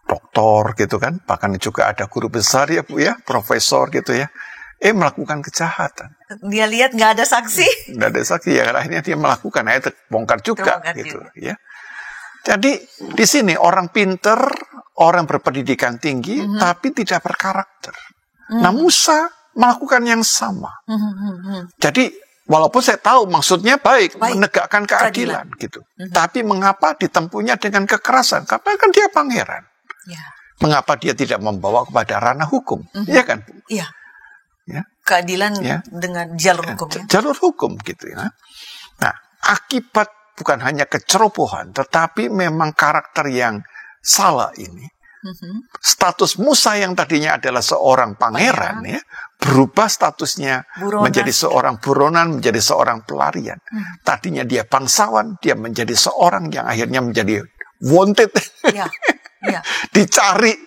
doktor gitu kan, bahkan juga ada guru besar ya Bu ya, profesor gitu ya, melakukan kejahatan. Dia lihat nggak ada saksi. Nggak ada saksi ya, akhirnya dia melakukan, akhirnya terbongkar juga gitu ya. Jadi di sini orang pinter, orang berpendidikan tinggi, tapi tidak berkarakter. Nah Musa melakukan yang sama. Jadi walaupun saya tahu maksudnya baik. Menegakkan keadilan gitu. Tapi mengapa ditempuhnya dengan kekerasan? Karena kan dia pangeran. Ya. Mengapa dia tidak membawa kepada ranah hukum? Iya kan? Iya. Ya. Keadilan dengan jalur hukum. Jalur hukum gitu ya. Nah, akibat bukan hanya kecerobohan, tetapi memang karakter yang salah ini. Status Musa yang tadinya adalah seorang pangeran ya, berubah statusnya menjadi seorang buronan, menjadi seorang pelarian. Tadinya dia bangsawan, dia menjadi seorang yang akhirnya menjadi wanted. Dicari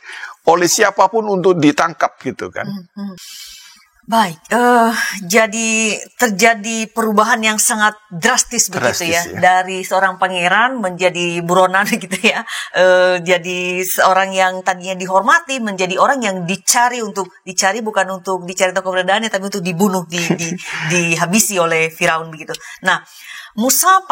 oleh siapapun untuk ditangkap gitu kan. Baik, jadi terjadi perubahan yang sangat drastis begitu ya, dari seorang pangeran menjadi buronan gitu ya, jadi seorang yang tadinya dihormati menjadi orang yang dicari bukan untuk dicari atau keberadaannya, tapi untuk dibunuh, dihabisi oleh Firaun begitu. Nah, Musa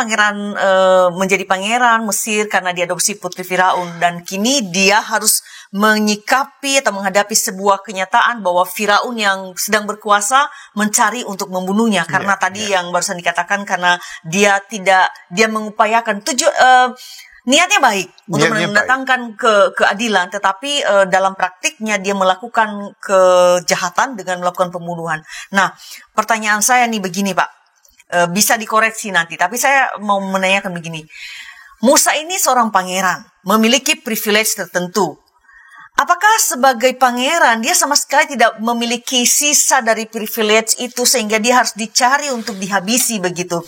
menjadi pangeran Mesir karena diadopsi putri Firaun, dan kini dia harus menyikapi atau menghadapi sebuah kenyataan bahwa Firaun yang sedang berkuasa mencari untuk membunuhnya karena yang barusan dikatakan, karena dia mengupayakan niatnya baik untuk mendatangkan keadilan, tetapi dalam praktiknya dia melakukan kejahatan dengan melakukan pembunuhan. Nah, pertanyaan saya nih begini, Pak. Bisa dikoreksi nanti, tapi saya mau menanyakan begini. Musa ini seorang pangeran, memiliki privilege tertentu. Apakah sebagai pangeran dia sama sekali tidak memiliki sisa dari privilege itu sehingga dia harus dicari untuk dihabisi begitu?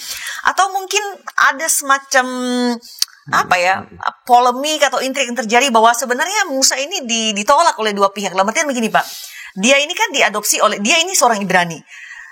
Atau mungkin ada semacam polemik atau intrik yang terjadi bahwa sebenarnya Musa ini ditolak oleh dua pihak. Dalam artian begini, Pak. Dia ini kan dia ini seorang Ibrani.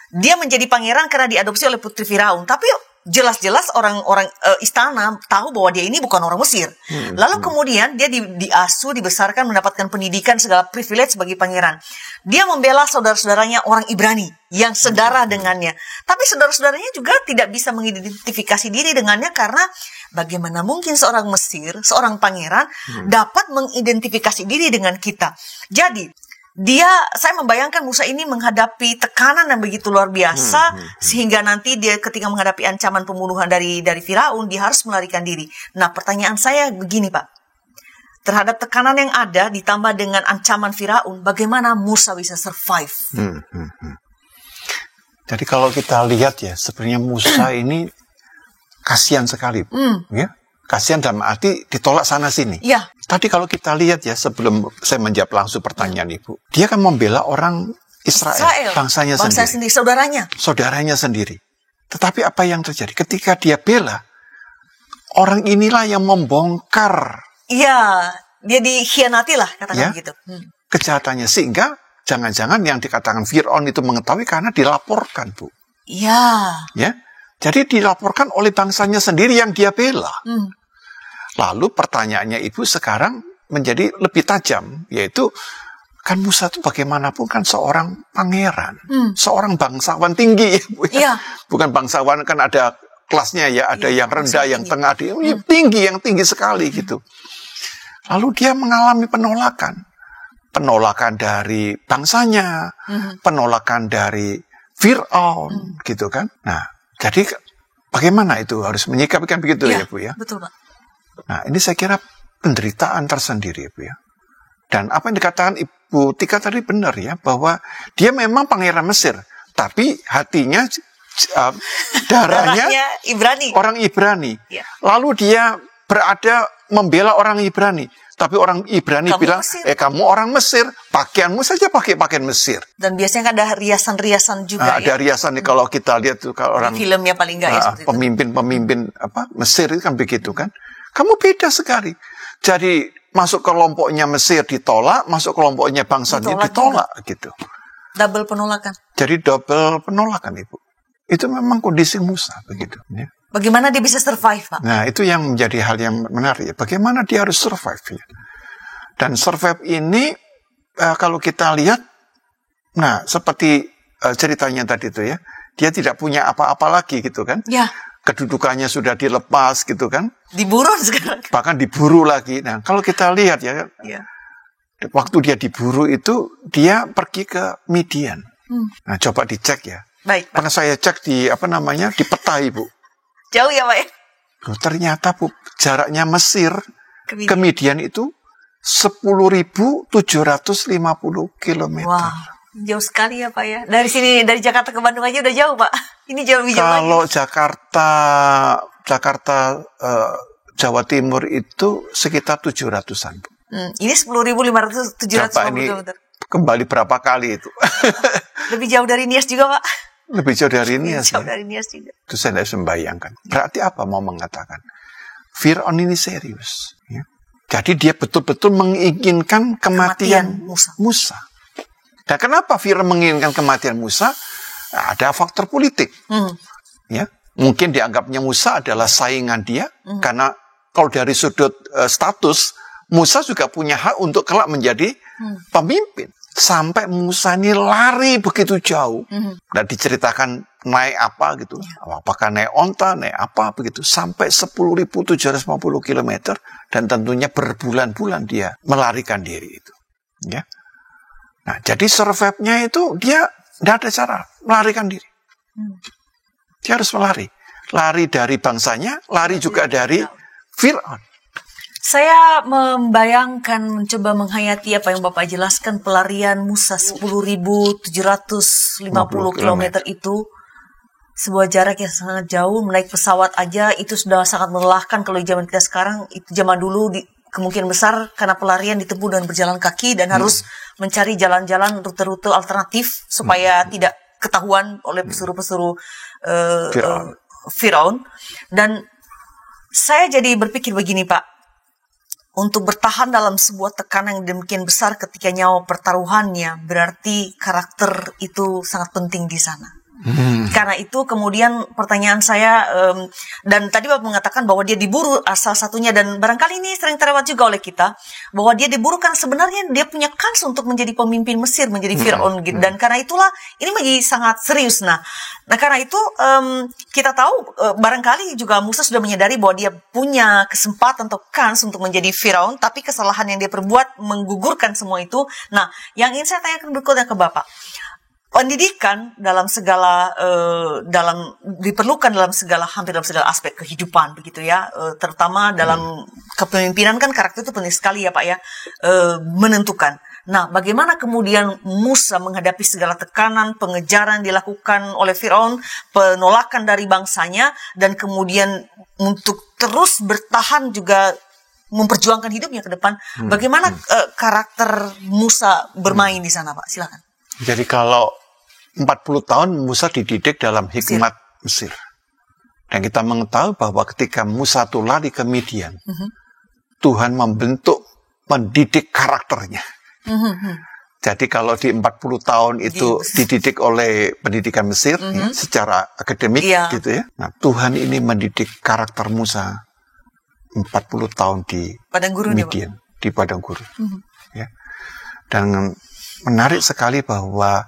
Dia menjadi pangeran karena diadopsi oleh putri Firaun. Tapi jelas-jelas orang-orang istana tahu bahwa dia ini bukan orang Mesir. Lalu kemudian dia diasuh, dibesarkan, mendapatkan pendidikan, segala privilege sebagai pangeran. Dia membela saudara-saudaranya orang Ibrani yang sedarah dengannya. Tapi saudara-saudaranya juga tidak bisa mengidentifikasi diri dengannya karena bagaimana mungkin seorang Mesir, seorang pangeran dapat mengidentifikasi diri dengan kita. Jadi saya membayangkan Musa ini menghadapi tekanan yang begitu luar biasa, sehingga nanti dia ketika menghadapi ancaman pembunuhan dari Firaun, dia harus melarikan diri. Nah, pertanyaan saya begini, Pak. Terhadap tekanan yang ada, ditambah dengan ancaman Firaun, bagaimana Musa bisa survive? Jadi kalau kita lihat ya, sebenarnya Musa ini kasihan sekali, ya. Kasihan dalam arti ditolak sana-sini. Ya. Tadi kalau kita lihat ya, sebelum saya menjawab langsung pertanyaan Ibu, dia kan membela orang Israel. Bangsanya sendiri. Saudaranya sendiri. Tetapi apa yang terjadi? Ketika dia bela, orang inilah yang membongkar. Iya, dia dikhianati lah, katakan begitu. Kejahatannya, sehingga jangan-jangan yang dikatakan Fir'aun itu mengetahui karena dilaporkan, Bu. Iya. Ya. Jadi dilaporkan oleh bangsanya sendiri yang dia bela. Lalu pertanyaannya Ibu sekarang menjadi lebih tajam, yaitu kan Musa itu bagaimanapun kan seorang pangeran, seorang bangsawan tinggi, Bu. Ya. Bukan bangsawan kan ada kelasnya ya, ada yang rendah, yang tengah, yang tinggi sekali gitu. Lalu dia mengalami penolakan dari bangsanya, penolakan dari Fir'aun, gitu kan. Nah, jadi bagaimana itu harus menyikapikan begitu ya Bu ya? Betul, Pak. Nah, ini saya kira penderitaan tersendiri Bu ya. Dan apa yang dikatakan Ibu Tika tadi benar ya, bahwa dia memang pangeran Mesir, tapi hatinya darahnya Ibrani. Orang Ibrani. Ya. Lalu dia berada membela orang Ibrani. Tapi orang Ibrani bilang, kamu orang Mesir, pakaianmu saja pakai pakaian Mesir. Dan biasanya kan ada riasan-riasan juga ada riasan nih kalau kita lihat tuh kalau orang filmnya paling enggak ya pemimpin Mesir itu kan begitu kan. Kamu beda sekali. Jadi masuk kelompoknya Mesir ditolak, masuk kelompoknya bangsanya ditolak gitu. Double penolakan. Jadi double penolakan Ibu. Itu memang kondisi Musa begitu ya. Bagaimana dia bisa survive, Pak? Nah, itu yang menjadi hal yang menarik. Bagaimana dia harus survive ya. Dan survive ini kalau kita lihat, nah seperti ceritanya tadi itu ya, dia tidak punya apa-apa lagi gitu kan. Ya. Kedudukannya sudah dilepas gitu kan. Diburu sekarang. Bahkan diburu lagi. Nah, kalau kita lihat ya, waktu dia diburu itu, dia pergi ke Midian. Nah, coba dicek ya. Baik, Pak. Pernah saya cek di di peta Ibu. Jauh ya, Pak ya? Ternyata Bu, jaraknya Mesir ke Midian itu 10.750 km. Wah, jauh sekali ya Pak ya. Dari sini, dari Jakarta ke Bandung aja udah jauh Pak. Ini jauh lebih jauh lagi. Kalau Jakarta Jawa Timur itu sekitar 700-an Bu. Ini 10.500, 750 km. Kembali berapa kali itu? Lebih jauh dari Nias juga Pak. Lebih jauh dari Nias. Jauh dari Nias juga. Itu saya tidak bisa membayangkan. Berarti apa mau mengatakan? Fir'aun ini serius. Ya. Jadi dia betul-betul menginginkan kematian Musa. Dan kenapa Firaun menginginkan kematian Musa? Nah, ada faktor politik. Ya, mungkin dianggapnya Musa adalah saingan dia, karena kalau dari sudut status, Musa juga punya hak untuk kelak menjadi pemimpin. Sampai Musa ini lari begitu jauh. Dan diceritakan naik apa gitu. Apakah naik onta, naik apa begitu. Sampai 10.750 km. Dan tentunya berbulan-bulan dia melarikan diri itu. Ya. Nah, jadi survive-nya itu dia tidak ada cara melarikan diri. Dia harus melari. Lari dari bangsanya, lari juga dari Firaun. Saya membayangkan, mencoba menghayati apa yang Bapak jelaskan, pelarian Musa 10.750 km itu sebuah jarak yang sangat jauh. Menaik pesawat aja itu sudah sangat melelahkan. Kalau zaman kita sekarang, itu zaman dulu kemungkinan besar karena pelarian ditempuh dengan berjalan kaki dan harus mencari jalan-jalan rute-rute alternatif supaya tidak ketahuan oleh pesuruh-pesuruh Firaun. Dan saya jadi berpikir begini, Pak. Untuk bertahan dalam sebuah tekanan yang demikian besar ketika nyawa pertaruhannya, berarti karakter itu sangat penting di sana. Karena itu kemudian pertanyaan saya, dan tadi Bapak mengatakan bahwa dia diburu salah satunya, dan barangkali ini sering terlewat juga oleh kita, bahwa dia diburu kan sebenarnya dia punya kans untuk menjadi pemimpin Mesir, menjadi Firaun gitu. Dan karena itulah ini menjadi sangat serius. Nah karena itu kita tahu barangkali juga Musa sudah menyadari bahwa dia punya kesempatan atau kans untuk menjadi Firaun, tapi kesalahan yang dia perbuat menggugurkan semua itu. Nah, yang ingin saya tanyakan berikutnya ke Bapak. Pendidikan dalam segala diperlukan hampir dalam segala aspek kehidupan begitu ya, terutama dalam kepemimpinan kan karakter itu penting sekali ya Pak ya, menentukan. Nah, bagaimana kemudian Musa menghadapi segala tekanan, pengejaran dilakukan oleh Firaun, penolakan dari bangsanya, dan kemudian untuk terus bertahan juga memperjuangkan hidupnya ke depan. Bagaimana karakter Musa bermain di sana, Pak? Silakan. Jadi kalau 40 tahun Musa dididik dalam hikmat Mesir. Dan kita mengetahui bahwa ketika Musa itu lari ke Midian, Tuhan mendidik karakternya. Jadi kalau di 40 tahun itu dididik oleh pendidikan Mesir ya, secara akademik gitu ya. Nah, Tuhan ini mendidik karakter Musa 40 tahun di Midian, di padang gurun. Ya. Dan menarik sekali bahwa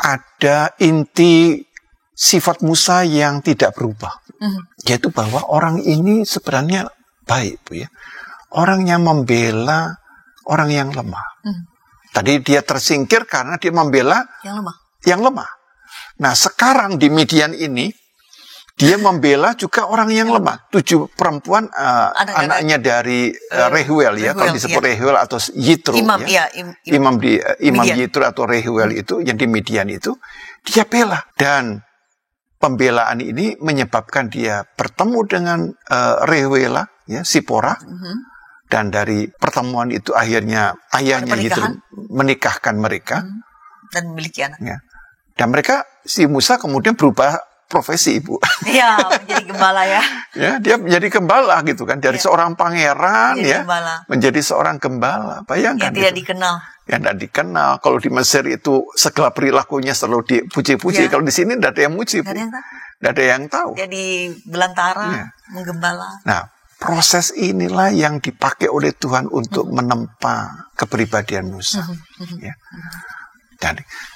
ada inti sifat Musa yang tidak berubah. Yaitu bahwa orang ini sebenarnya baik, Bu ya. Orang yang membela orang yang lemah. Tadi dia tersingkir karena dia membela yang lemah. Nah, sekarang di Midian ini dia membela juga orang yang lemah. 7 perempuan anaknya dari Rehuel ya, kalau disebut Rehuel atau Yitro ya. Imam Yitro atau Rehuel itu yang di Midian itu dia bela, dan pembelaan ini menyebabkan dia bertemu dengan Rehuela ya, Sipora. Dan dari pertemuan itu akhirnya ayahnya Yitro menikahkan mereka dan memiliki anak. Ya. Dan mereka, si Musa kemudian berubah profesi, Ibu. Iya, menjadi gembala ya. Ya, dia menjadi gembala gitu kan, dari seorang pangeran ya menjadi seorang gembala. Bayangkan yang tidak dikenal. Yang tidak dikenal. Kalau di Mesir itu segala perilakunya selalu dipuji-puji. Kalau di sini tidak ada yang muji, Bu. Tidak ada yang tahu. Jadi belantara, menggembala. Nah, proses inilah yang dipakai oleh Tuhan untuk menempa kepribadian Musa. Ya.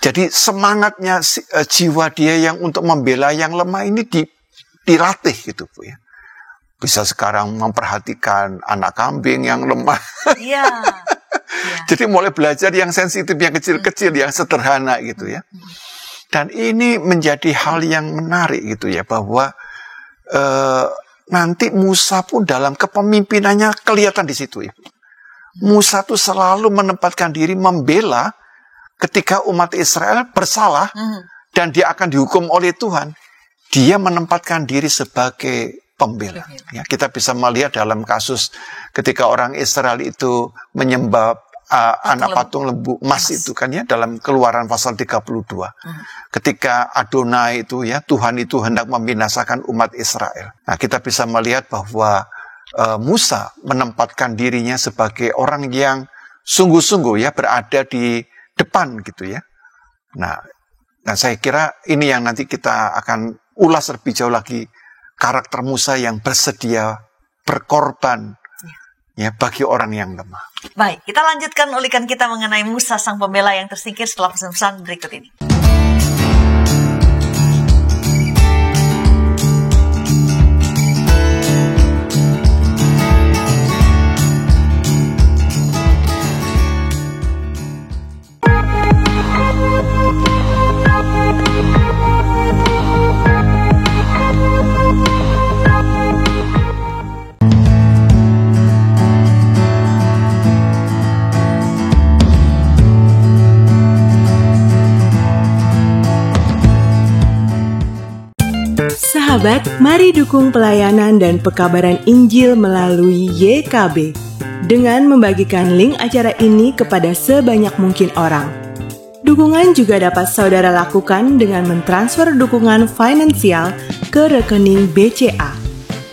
Jadi semangatnya jiwa dia yang untuk membela yang lemah ini dilatih gitu, Bu ya. Bisa sekarang memperhatikan anak kambing yang lemah. Iya. Jadi mulai belajar yang sensitif, yang kecil-kecil, yang sederhana gitu ya. Dan ini menjadi hal yang menarik gitu ya, bahwa nanti Musa pun dalam kepemimpinannya kelihatan di situ, Ibu. Musa tuh selalu menempatkan diri membela ketika umat Israel bersalah dan dia akan dihukum oleh Tuhan. Dia menempatkan diri sebagai pembela. Ya, kita bisa melihat dalam kasus ketika orang Israel itu menyembah anak patung lembu emas itu kan ya, dalam Keluaran pasal 32. Ketika Adonai itu ya, Tuhan itu hendak membinasakan umat Israel. Nah, kita bisa melihat bahwa Musa menempatkan dirinya sebagai orang yang sungguh-sungguh ya berada di depan gitu ya. Nah, saya kira ini yang nanti kita akan ulas lebih jauh lagi, karakter Musa yang bersedia berkorban ya bagi orang yang lemah. Baik, kita lanjutkan ulikan kita mengenai Musa sang pembela yang tersingkir setelah pesan-pesan berikut ini. Sahabat, mari dukung pelayanan dan pekabaran Injil melalui YKB dengan membagikan link acara ini kepada sebanyak mungkin orang. Dukungan juga dapat saudara lakukan dengan mentransfer dukungan finansial ke rekening BCA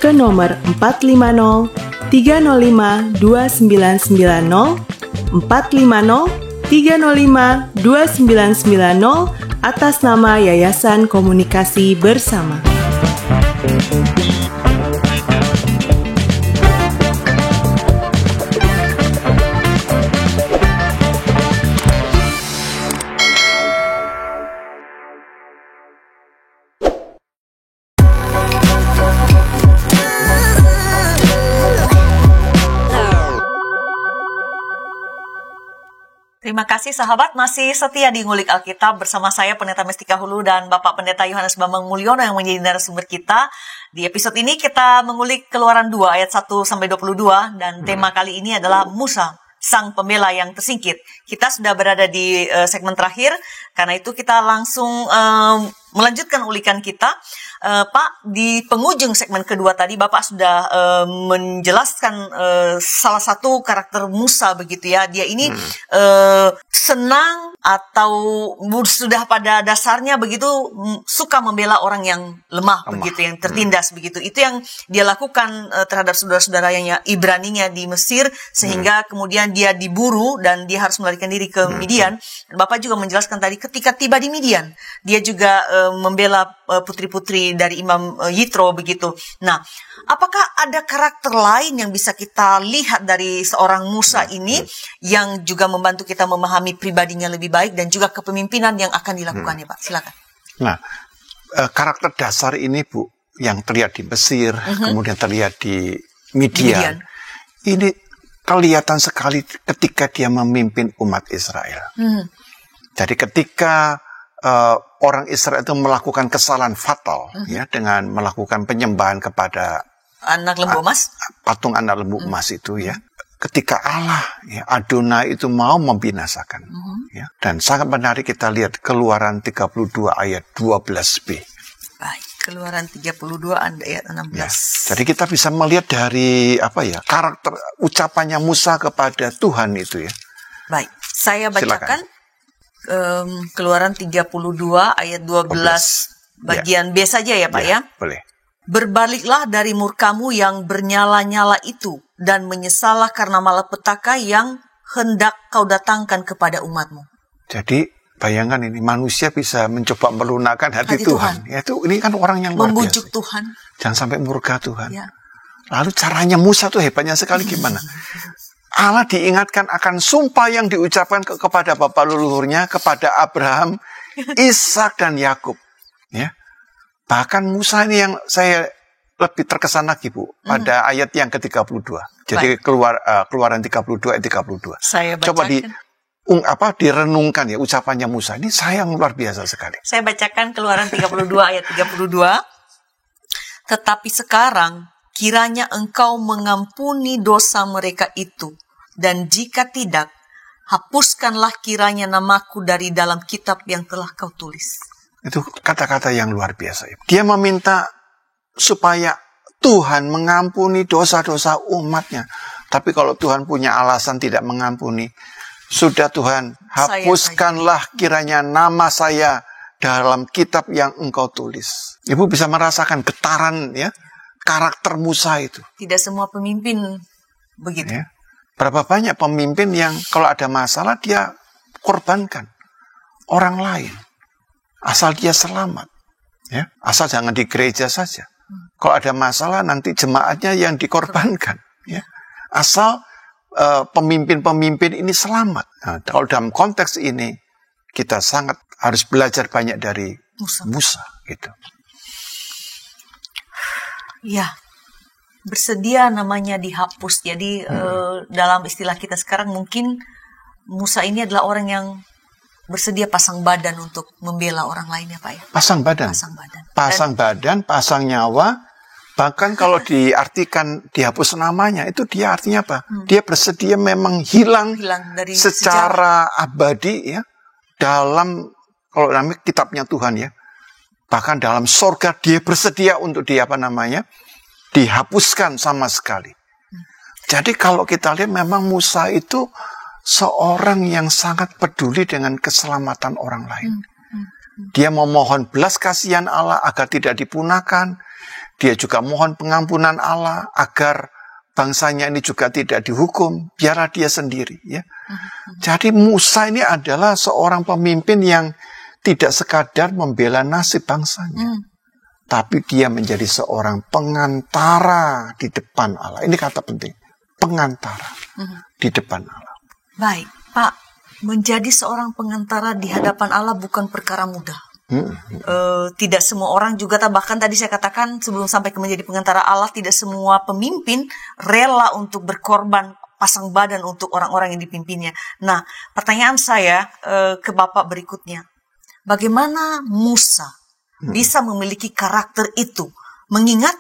ke nomor 450 305 2990 450 305 2990 atas nama Yayasan Komunikasi Bersama. Terima kasih sahabat, masih setia di Ngulik Alkitab bersama saya Pendeta Mestika Hulu dan Bapak Pendeta Yohanes Bambang Mulyono yang menjadi narasumber kita. Di episode ini kita mengulik Keluaran 2 ayat 1-22 dan tema kali ini adalah Musa, sang pembela yang tersingkir. Kita sudah berada di segmen terakhir, karena itu kita langsung melanjutkan ulikan kita. Pak, di penghujung segmen kedua tadi Bapak sudah menjelaskan salah satu karakter Musa begitu ya. Dia ini senang atau sudah pada dasarnya begitu suka membela orang yang lemah begitu, yang tertindas begitu. Itu yang dia lakukan terhadap saudara-saudara yang Ibraninya di Mesir, sehingga kemudian dia diburu dan dia harus melarikan diri ke Midian. Dan Bapak juga menjelaskan tadi ketika tiba di Midian, dia juga membela putri-putri dari Imam Yitro begitu. Nah, apakah ada karakter lain yang bisa kita lihat dari seorang Musa ini yang juga membantu kita memahami pribadinya lebih baik dan juga kepemimpinan yang akan dilakukan ya Pak? Silakan. Nah, karakter dasar ini Bu, yang terlihat di Mesir, kemudian terlihat di Midian. Ini kelihatan sekali ketika dia memimpin umat Israel. Jadi ketika orang Israel itu melakukan kesalahan fatal ya, dengan melakukan penyembahan kepada anak lembu emas, patung anak lembu emas itu ya. Ketika Allah ya, Adonai itu mau membinasakan ya. Dan sangat menarik kita lihat Keluaran 32 ayat 12b. Baik, Keluaran 32 ayat 16. Ya, jadi kita bisa melihat dari karakter ucapannya Musa kepada Tuhan itu ya. Baik, saya bacakan. Keluaran 32 ayat 12 bagian B saja ya Pak ya. Boleh. Berbaliklah dari murkamu yang bernyala-nyala itu dan menyesallah karena malapetaka yang hendak kau datangkan kepada umatmu. Jadi bayangkan ini manusia bisa mencoba melunakkan hati Tuhan. Yaitu ini kan orang yang luar biasa. Membujuk Tuhan. Jangan sampai murka Tuhan. Ya. Lalu caranya Musa tuh hebatnya sekali gimana? Allah diingatkan akan sumpah yang diucapkan kepada bapak leluhurnya, kepada Abraham, Ishak dan Yakub. Ya. Bahkan Musa ini yang saya lebih terkesan lagi Bu, pada ayat yang ke-32. Jadi Keluaran 32 ayat 32. Saya bacakan. Coba direnungkan ya ucapannya Musa. Ini sayang luar biasa sekali. Saya bacakan Keluaran 32 ayat 32. Tetapi sekarang kiranya engkau mengampuni dosa mereka itu, dan jika tidak, hapuskanlah kiranya namaku dari dalam kitab yang telah kau tulis. Itu kata-kata yang luar biasa. Dia meminta supaya Tuhan mengampuni dosa-dosa umatnya. Tapi kalau Tuhan punya alasan tidak mengampuni, sudah Tuhan, hapuskanlah kiranya nama saya dalam kitab yang engkau tulis. Ibu bisa merasakan getaran ya, karakter Musa itu. Tidak semua pemimpin begitu. Ya. Berapa banyak pemimpin yang kalau ada masalah dia korbankan orang lain. Asal dia selamat. Ya, asal jangan di gereja saja. Kalau ada masalah nanti jemaatnya yang dikorbankan. Ya. Asal pemimpin-pemimpin ini selamat. Nah, kalau dalam konteks ini kita sangat harus belajar banyak dari Musa gitu. Ya, bersedia namanya dihapus. Jadi dalam istilah kita sekarang mungkin Musa ini adalah orang yang bersedia pasang badan untuk membela orang lain ya Pak ya. Pasang badan. Pasang badan, pasang nyawa. Bahkan kalau diartikan dihapus namanya, itu dia artinya apa? Dia bersedia memang hilang dari secara abadi ya. Dalam, kalau namanya kitabnya Tuhan ya. Bahkan dalam sorga dia bersedia untuk dihapuskan sama sekali. Jadi kalau kita lihat memang Musa itu seorang yang sangat peduli dengan keselamatan orang lain. Dia memohon belas kasihan Allah agar tidak dipunahkan. Dia juga mohon pengampunan Allah agar bangsanya ini juga tidak dihukum. Biarlah dia sendiri. Ya. Jadi Musa ini adalah seorang pemimpin yang tidak sekadar membela nasib bangsanya. Tapi dia menjadi seorang pengantara di depan Allah. Ini kata penting. Pengantara di depan Allah. Baik, Pak. Menjadi seorang pengantara di hadapan Allah bukan perkara mudah. Tidak semua orang juga, bahkan tadi saya katakan sebelum sampai ke menjadi pengantara Allah, tidak semua pemimpin rela untuk berkorban pasang badan untuk orang-orang yang dipimpinnya. Nah, pertanyaan saya ke Bapak berikutnya. Bagaimana Musa bisa memiliki karakter itu? Mengingat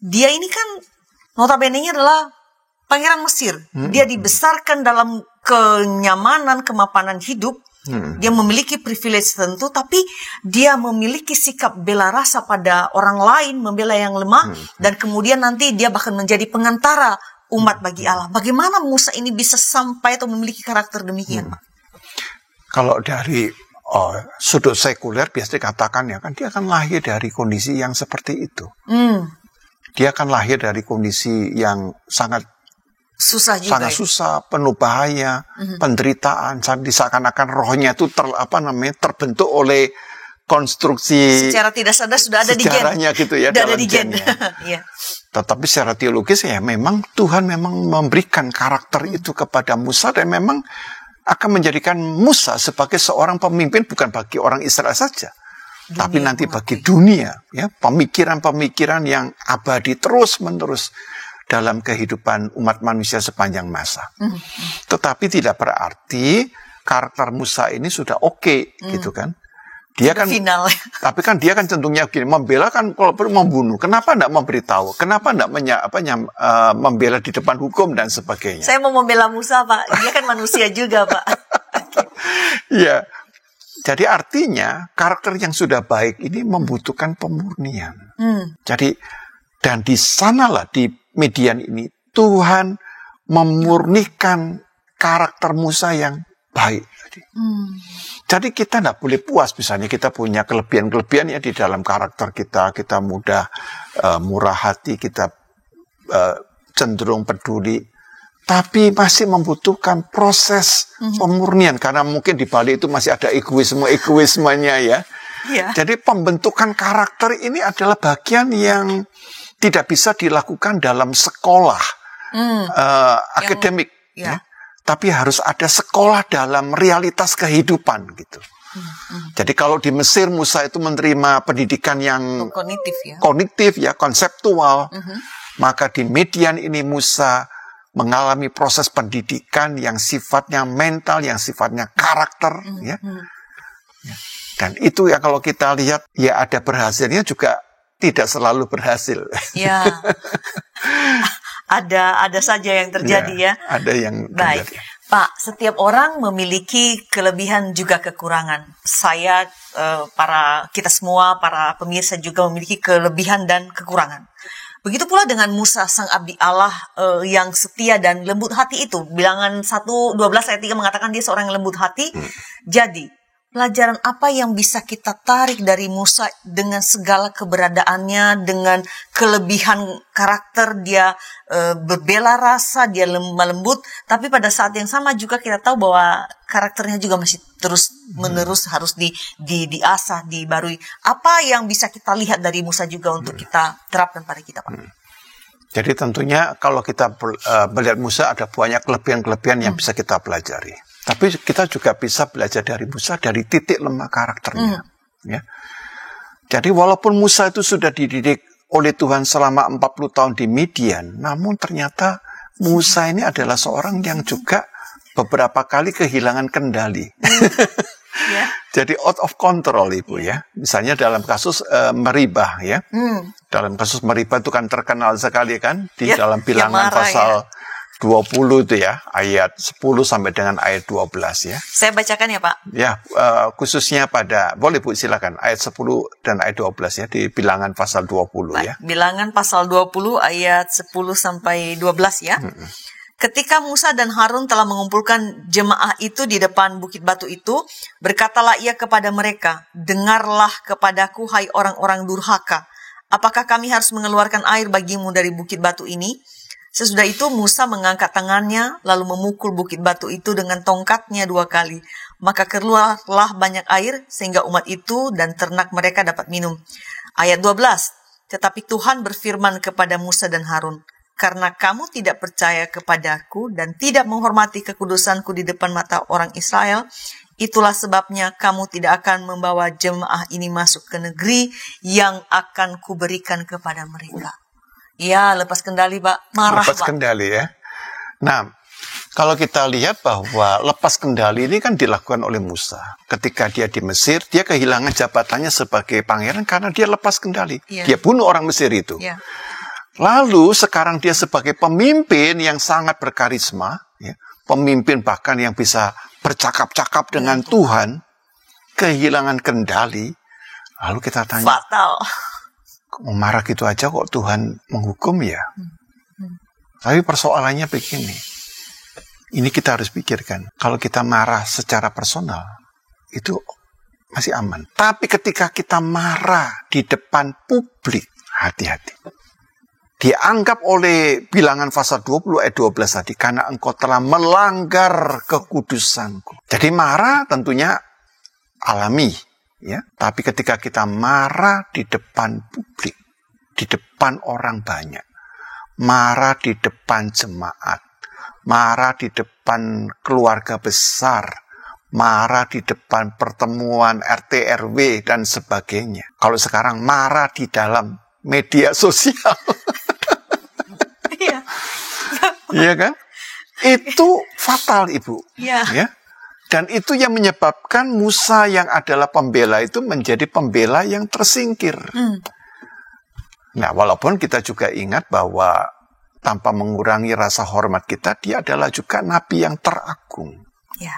dia ini kan notabene-nya adalah pangeran Mesir. Dia dibesarkan dalam kenyamanan, kemapanan hidup. Dia memiliki privilege tertentu, tapi dia memiliki sikap bela rasa pada orang lain, membela yang lemah, dan kemudian nanti dia bahkan menjadi pengantara umat bagi Allah. Bagaimana Musa ini bisa sampai atau memiliki karakter demikian, Pak? Kalau dari sudut sekuler biasa dikatakan ya kan, dia akan lahir dari kondisi yang seperti itu. Dia akan lahir dari kondisi yang sangat susah juga. Sangat susah, penuh bahaya, penderitaan. Seakan-akan rohnya itu terbentuk oleh konstruksi. Secara tidak sadar sudah ada di gen. Sejarahnya gitu ya, dalam di gen. Ya. Tetapi secara teologis ya memang Tuhan memang memberikan karakter itu kepada Musa dan memang akan menjadikan Musa sebagai seorang pemimpin bukan bagi orang Israel saja. Tapi nanti bagi dunia, ya, pemikiran-pemikiran yang abadi terus-menerus dalam kehidupan umat manusia sepanjang masa. Tetapi tidak berarti karakter Musa ini sudah oke, gitu kan. Dia kan final. Tapi kan dia kan cenderungnya begini, membela kan kalau perlu membunuh. Kenapa enggak memberitahu? Kenapa enggak membela di depan hukum dan sebagainya? Saya mau membela Musa, Pak. Dia kan manusia juga, Pak. Iya. Jadi artinya karakter yang sudah baik ini membutuhkan pemurnian. Jadi dan di sanalah di Midian ini Tuhan memurnikan karakter Musa yang baik. Jadi kita tidak boleh puas, misalnya kita punya kelebihan-kelebihan ya di dalam karakter kita. Kita mudah murah hati, kita cenderung peduli. Tapi masih membutuhkan proses pemurnian. Karena mungkin di balik itu masih ada egoismenya ya. Jadi pembentukan karakter ini adalah bagian yang tidak bisa dilakukan dalam sekolah akademik. Tapi harus ada sekolah dalam realitas kehidupan gitu. Jadi kalau di Mesir Musa itu menerima pendidikan yang kognitif ya, konseptual, maka di Midian ini Musa mengalami proses pendidikan yang sifatnya mental, yang sifatnya karakter, ya. Dan itu ya kalau kita lihat ya ada berhasilnya juga tidak selalu berhasil. Ya. Ada saja yang terjadi ya. Ada yang baik. terjadi. Pak, setiap orang memiliki kelebihan juga kekurangan. Saya, kita semua, para pemirsa juga memiliki kelebihan dan kekurangan. Begitu pula dengan Musa, sang abdi Allah yang setia dan lembut hati itu. Bilangan 1:12 ayat 3 mengatakan dia seorang yang lembut hati. Jadi, pelajaran apa yang bisa kita tarik dari Musa dengan segala keberadaannya, dengan kelebihan karakter dia, berbela rasa, dia lemah lembut, tapi pada saat yang sama juga kita tahu bahwa karakternya juga masih terus menerus harus diasah, dibarui. Apa yang bisa kita lihat dari Musa juga untuk kita terapkan pada kita, Pak? Jadi tentunya kalau kita melihat Musa ada banyak kelebihan-kelebihan yang bisa kita pelajari. Tapi kita juga bisa belajar dari Musa dari titik lemah karakternya. Ya. Jadi walaupun Musa itu sudah dididik oleh Tuhan selama 40 tahun di Midian, namun ternyata Musa ini adalah seorang yang juga beberapa kali kehilangan kendali. Jadi out of control, Ibu, ya. Misalnya dalam kasus Meribah, ya. Dalam kasus Meribah itu kan terkenal sekali kan di dalam Bilangan pasal 20 itu ya, ayat 10 sampai dengan ayat 12 ya. Saya bacakan ya, Pak. Ya, khususnya pada, boleh Bu silakan, ayat 10 dan ayat 12 ya, di Bilangan pasal 20 ya. Bilangan pasal 20 ayat 10 sampai 12 ya. Ketika Musa dan Harun telah mengumpulkan jemaah itu di depan bukit batu itu, berkatalah ia kepada mereka, "Dengarlah kepadaku, hai orang-orang durhaka. Apakah kami harus mengeluarkan air bagimu dari bukit batu ini?" Sesudah itu Musa mengangkat tangannya, lalu memukul bukit batu itu dengan tongkatnya 2 kali. Maka keluarlah banyak air, sehingga umat itu dan ternak mereka dapat minum. Ayat 12, tetapi Tuhan berfirman kepada Musa dan Harun, "Karena kamu tidak percaya kepadaku dan tidak menghormati kekudusanku di depan mata orang Israel, itulah sebabnya kamu tidak akan membawa jemaah ini masuk ke negeri yang akan kuberikan kepada mereka." Ya, lepas kendali, Pak. Marah, lepas Pak. kendali ya. Nah, kalau kita lihat bahwa lepas kendali ini kan dilakukan oleh Musa. Ketika dia di Mesir, dia kehilangan jabatannya sebagai pangeran karena dia lepas kendali. Dia bunuh orang Mesir itu. Lalu sekarang dia sebagai pemimpin yang sangat berkarisma, ya, pemimpin bahkan yang bisa bercakap-cakap dengan Tuhan, kehilangan kendali. Lalu kita tanya, fatal. Marah gitu aja kok Tuhan menghukum ya? Tapi persoalannya begini, ini kita harus pikirkan, kalau kita marah secara personal, itu masih aman. Tapi ketika kita marah di depan publik, hati-hati. Dianggap oleh Bilangan pasal 20 ayat 12 tadi, karena engkau telah melanggar kekudusanku. Jadi marah tentunya alami. Ya, tapi ketika kita marah di depan publik, di depan orang banyak, marah di depan jemaat, marah di depan keluarga besar, marah di depan pertemuan RT RW dan sebagainya. Kalau sekarang marah di dalam media sosial, iya kan? Itu fatal, Ibu. Ya. Dan itu yang menyebabkan Musa yang adalah pembela itu menjadi pembela yang tersingkir. Nah, walaupun kita juga ingat bahwa tanpa mengurangi rasa hormat kita, dia adalah juga nabi yang teragung. Ya.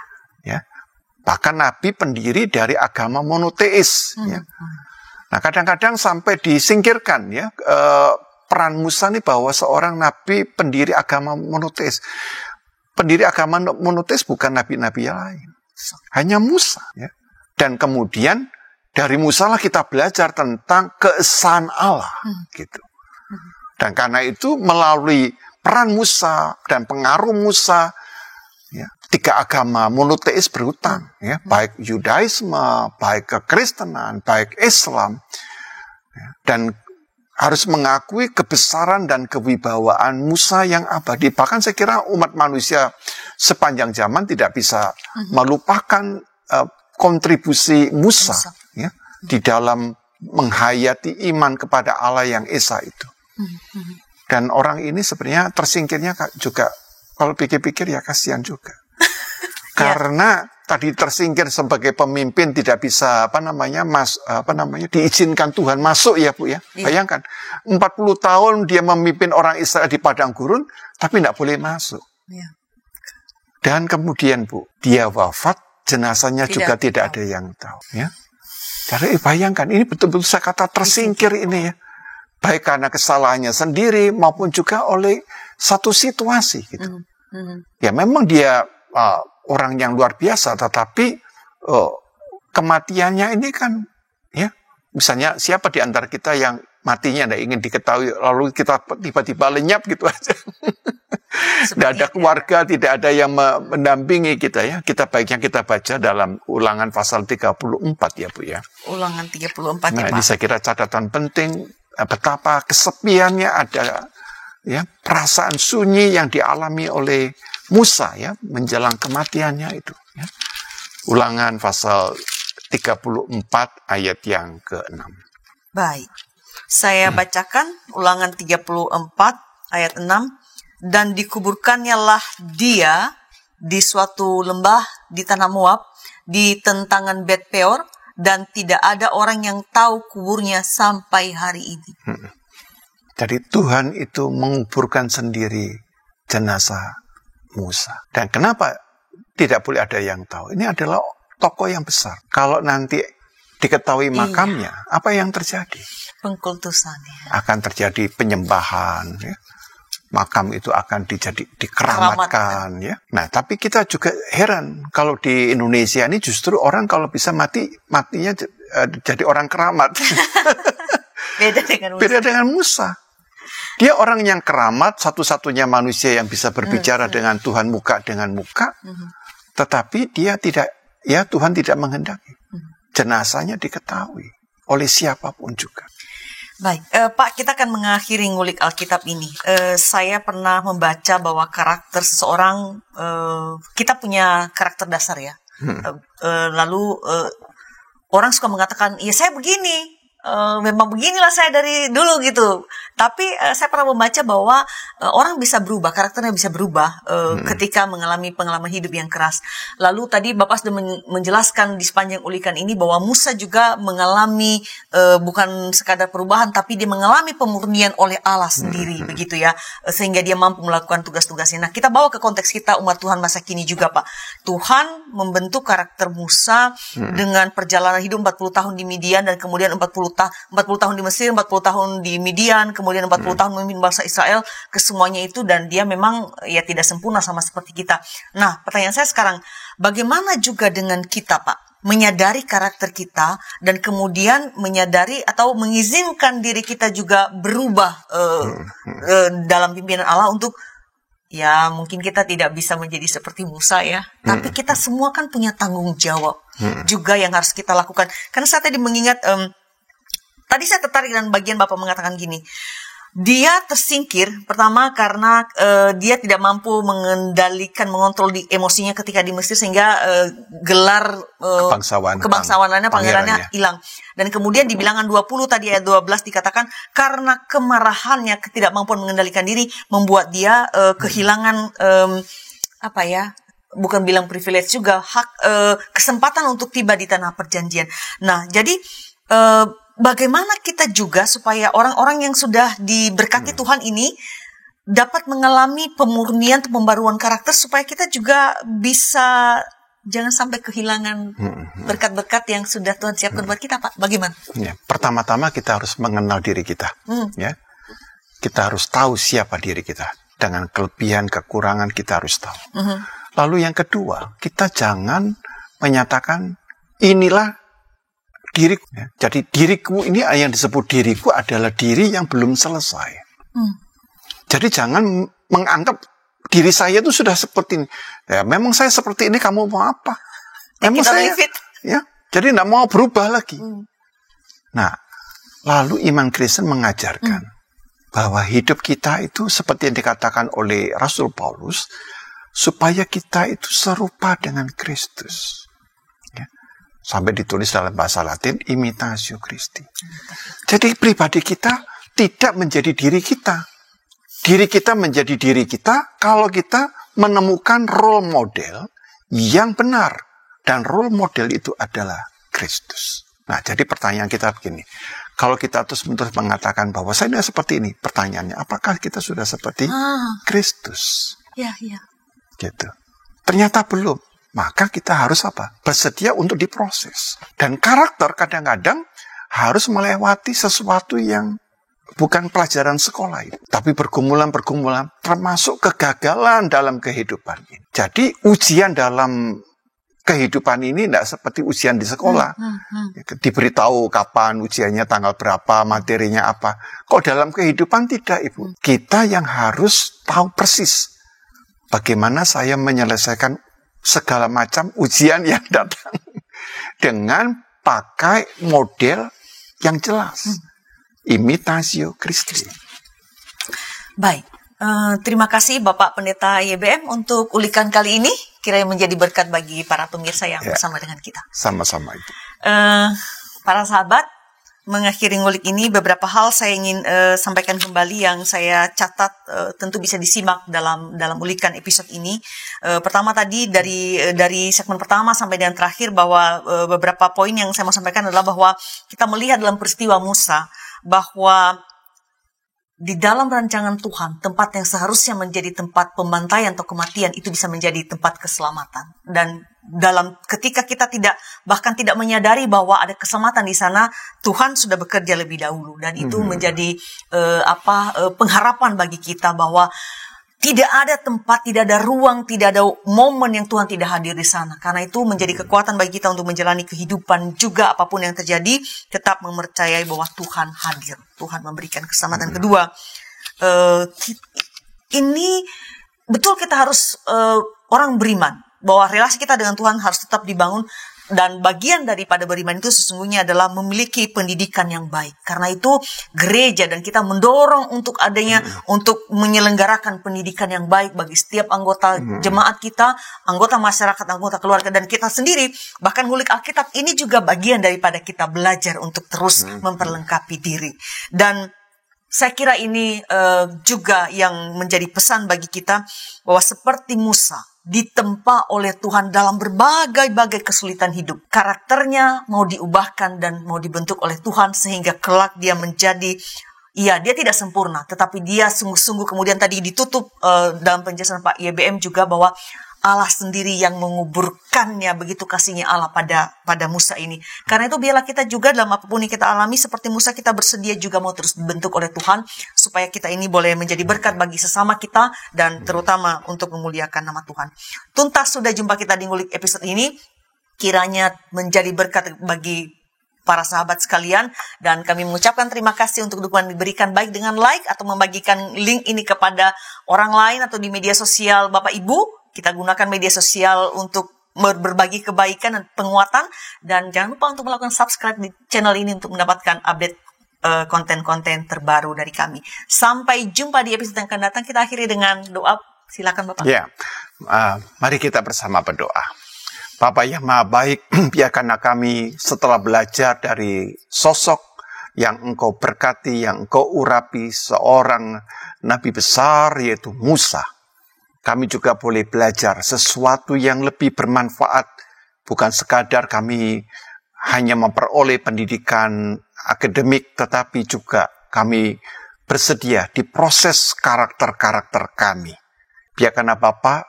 Bahkan nabi pendiri dari agama monoteis. Ya. Nah, kadang-kadang sampai disingkirkan ya peran Musa ini bahwa seorang nabi pendiri agama monoteis. Pendiri agama monoteis bukan nabi-nabi yang lain. Hanya Musa. Ya. Dan kemudian dari Musa lah kita belajar tentang keesaan Allah. Gitu. Dan karena itu melalui peran Musa dan pengaruh Musa, ya, 3 agama monoteis berhutang. Ya. Baik Yudaisme, baik kekristenan, baik Islam. Ya. Dan harus mengakui kebesaran dan kewibawaan Musa yang abadi. Bahkan saya kira umat manusia sepanjang zaman tidak bisa melupakan kontribusi Musa ya, di dalam menghayati iman kepada Allah yang Esa itu. Dan orang ini sebenarnya tersingkirnya juga, kalau pikir-pikir ya kasihan juga. Karena tadi tersingkir sebagai pemimpin tidak bisa diizinkan Tuhan masuk ya Bu ya. Bayangkan 40 tahun dia memimpin orang Israel di padang gurun tapi tidak boleh masuk. Dan kemudian Bu, dia wafat, jenazahnya juga tidak ada yang tahu ya. Jadi bayangkan ini betul-betul saya kata tersingkir ini ya. Baik karena kesalahannya sendiri maupun juga oleh satu situasi gitu. Ya memang dia orang yang luar biasa, tetapi kematiannya ini kan, ya, misalnya siapa di antara kita yang matinya tidak ingin diketahui, lalu kita tiba-tiba lenyap gitu aja. Tidak ada keluarga, tidak ada yang mendampingi kita ya. Baiknya kita baca dalam Ulangan pasal 34 ya Bu ya. Ulangan 34 Nah, ya ini Pak. saya kira catatan penting, betapa kesepiannya ada ya, perasaan sunyi yang dialami oleh Musa ya menjelang kematiannya itu ya. Ulangan pasal 34 ayat yang ke-6. Baik. Saya bacakan Ulangan 34 ayat 6. Dan dikuburkannya lah dia di suatu lembah di tanah Moab, di tentangan Bet Peor, dan tidak ada orang yang tahu kuburnya sampai hari ini. Jadi Tuhan itu menguburkan sendiri jenazah Musa. Dan kenapa tidak boleh ada yang tahu? Ini adalah tokoh yang besar. Kalau nanti diketahui makamnya, apa yang terjadi? Pengkultusan ya. Akan terjadi penyembahan ya. Makam itu akan dikeramatkan ya. Nah, tapi kita juga heran kalau di Indonesia ini justru orang kalau bisa matinya jadi orang keramat. Beda dengan Musa. Dia orang yang keramat, satu-satunya manusia yang bisa berbicara dengan Tuhan muka dengan muka. Tetapi dia tidak, ya Tuhan tidak menghendaki. Jenazahnya diketahui oleh siapapun juga. Baik, Pak, kita akan mengakhiri ngulik Alkitab ini. Saya pernah membaca bahwa karakter seseorang, kita punya karakter dasar ya. Lalu orang suka mengatakan, ya saya begini, memang beginilah saya dari dulu gitu. Tapi saya pernah membaca bahwa orang bisa berubah, karakternya bisa berubah ketika mengalami pengalaman hidup yang keras. Lalu tadi Bapak sudah menjelaskan di sepanjang ulikan ini bahwa Musa juga mengalami bukan sekadar perubahan, tapi dia mengalami pemurnian oleh Allah sendiri, begitu ya, sehingga dia mampu melakukan tugas-tugasnya. Nah, kita bawa ke konteks kita umat Tuhan masa kini juga, Pak. Tuhan membentuk karakter Musa dengan perjalanan hidup 40 tahun di Midian, dan kemudian 40 tahun di Mesir, 40 tahun di Midian, kemudian 40 tahun memimpin bangsa Israel, kesemuanya itu, dan dia memang ya tidak sempurna sama seperti kita. Nah, pertanyaan saya sekarang, bagaimana juga dengan kita, Pak? Menyadari karakter kita dan kemudian menyadari atau mengizinkan diri kita juga berubah dalam pimpinan Allah untuk, ya mungkin kita tidak bisa menjadi seperti Musa ya, tapi kita semua kan punya tanggung jawab juga yang harus kita lakukan. Karena saya tadi mengingat, tadi saya tertarik dengan bagian Bapak mengatakan gini, dia tersingkir pertama karena dia tidak mampu mengontrol di emosinya ketika di Mesir, sehingga gelar kebangsawanannya, pangerannya hilang. Dan kemudian di Bilangan 20 tadi ayat 12 dikatakan karena kemarahannya, ketidakmampuan mengendalikan diri membuat dia kehilangan bukan bilang privilege juga, hak kesempatan untuk tiba di tanah perjanjian. Nah, jadi bagaimana kita juga supaya orang-orang yang sudah diberkati Tuhan ini dapat mengalami pemurnian atau pembaruan karakter, supaya kita juga bisa jangan sampai kehilangan berkat-berkat yang sudah Tuhan siapkan buat kita, Pak. Bagaimana? Ya, pertama-tama kita harus mengenal diri kita. Ya, kita harus tahu siapa diri kita. Dengan kelebihan, kekurangan kita harus tahu. Lalu yang kedua, kita jangan menyatakan inilah diriku. Jadi diriku ini, yang disebut diriku adalah diri yang belum selesai. Jadi jangan menganggap diri saya itu sudah seperti ini. Ya, memang saya seperti ini, kamu mau apa? Memang saya, ya, jadi tidak mau berubah lagi. Nah, lalu iman Kristen mengajarkan bahwa hidup kita itu seperti yang dikatakan oleh Rasul Paulus, supaya kita itu serupa dengan Kristus. Sampai ditulis dalam bahasa Latin, imitatio Christi. Jadi pribadi kita tidak menjadi diri kita. Diri kita menjadi diri kita kalau kita menemukan role model yang benar. Dan role model itu adalah Kristus. Nah, jadi pertanyaan kita begini. Kalau kita terus-menerus mengatakan bahwa saya tidak seperti ini, pertanyaannya, apakah kita sudah seperti Kristus? Ya. Gitu. Ternyata belum. Maka kita harus apa? Bersedia untuk diproses. Dan karakter kadang-kadang harus melewati sesuatu yang bukan pelajaran sekolah itu, tapi pergumulan-pergumulan, termasuk kegagalan dalam kehidupan ini. Jadi ujian dalam kehidupan ini tidak seperti ujian di sekolah. Diberitahu kapan ujiannya, tanggal berapa, materinya apa. Kok dalam kehidupan tidak, Ibu? Kita yang harus tahu persis bagaimana saya menyelesaikan segala macam ujian yang datang dengan pakai model yang jelas. Imitatio Christi. Baik. Terima kasih Bapak Pendeta YBM untuk ulikan kali ini. Kiranya menjadi berkat bagi para pemirsa yang bersama dengan kita. Sama-sama itu. Para sahabat, mengakhiri ngulik ini beberapa hal saya ingin sampaikan kembali yang saya catat tentu bisa disimak dalam ulikan episode ini. Pertama tadi dari segmen pertama sampai dengan terakhir bahwa beberapa poin yang saya mau sampaikan adalah bahwa kita melihat dalam peristiwa Musa bahwa di dalam rancangan Tuhan, tempat yang seharusnya menjadi tempat pembantaian atau kematian itu bisa menjadi tempat keselamatan. Dan ketika kita bahkan tidak menyadari bahwa ada keselamatan di sana, Tuhan sudah bekerja lebih dahulu, dan itu menjadi pengharapan bagi kita bahwa tidak ada tempat, tidak ada ruang, tidak ada momen yang Tuhan tidak hadir di sana. Karena itu menjadi kekuatan bagi kita untuk menjalani kehidupan juga apapun yang terjadi, tetap mempercayai bahwa Tuhan hadir. Tuhan memberikan keselamatan. Kedua, ini betul kita harus orang beriman, bahwa relasi kita dengan Tuhan harus tetap dibangun. Dan bagian daripada beriman itu sesungguhnya adalah memiliki pendidikan yang baik. Karena itu gereja dan kita mendorong untuk adanya, untuk menyelenggarakan pendidikan yang baik bagi setiap anggota jemaat kita, anggota masyarakat, anggota keluarga, dan kita sendiri. Bahkan ngulik Alkitab ini juga bagian daripada kita belajar untuk terus memperlengkapi diri. Dan saya kira ini juga yang menjadi pesan bagi kita, bahwa seperti Musa ditempa oleh Tuhan dalam berbagai-bagai kesulitan hidup. Karakternya mau diubahkan dan mau dibentuk oleh Tuhan sehingga kelak dia menjadi, dia tidak sempurna, tetapi dia sungguh-sungguh kemudian tadi ditutup dalam penjelasan Pak YBM juga bahwa Allah sendiri yang menguburkannya, begitu kasihnya Allah pada Musa ini. Karena itu biarlah kita juga dalam apapun yang kita alami seperti Musa, kita bersedia juga mau terus dibentuk oleh Tuhan supaya kita ini boleh menjadi berkat bagi sesama kita dan terutama untuk memuliakan nama Tuhan. Tuntas sudah jumpa kita di ngulik episode ini. Kiranya menjadi berkat bagi para sahabat sekalian, dan kami mengucapkan terima kasih untuk dukungan diberikan baik dengan like atau membagikan link ini kepada orang lain atau di media sosial Bapak Ibu. Kita gunakan media sosial untuk berbagi kebaikan dan penguatan. Dan jangan lupa untuk melakukan subscribe di channel ini untuk mendapatkan update konten-konten terbaru dari kami. Sampai jumpa di episode yang akan datang. Kita akhiri dengan doa. Silakan Bapak. Ya, mari kita bersama berdoa. Bapa yang Maha Baik, biarkanlah kami setelah belajar dari sosok yang Engkau berkati, yang Engkau urapi, seorang nabi besar yaitu Musa. Kami juga boleh belajar sesuatu yang lebih bermanfaat. Bukan sekadar kami hanya memperoleh pendidikan akademik, tetapi juga kami bersedia di proses karakter-karakter kami. Biarkanlah Bapa,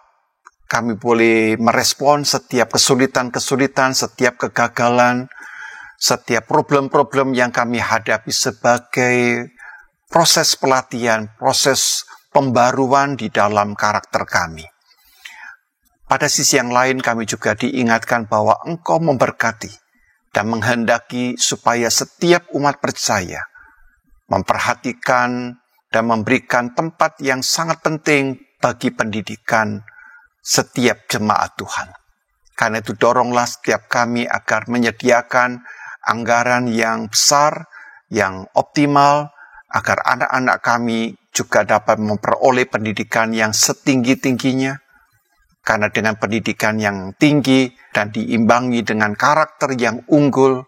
kami boleh merespon setiap kesulitan-kesulitan, setiap kegagalan, setiap problem-problem yang kami hadapi sebagai proses pelatihan, proses pembaruan di dalam karakter kami. Pada sisi yang lain kami juga diingatkan bahwa Engkau memberkati dan menghendaki supaya setiap umat percaya memperhatikan dan memberikan tempat yang sangat penting bagi pendidikan setiap jemaat Tuhan. Karena itu doronglah setiap kami agar menyediakan anggaran yang besar, yang optimal, agar anak-anak kami juga dapat memperoleh pendidikan yang setinggi-tingginya. Karena dengan pendidikan yang tinggi dan diimbangi dengan karakter yang unggul,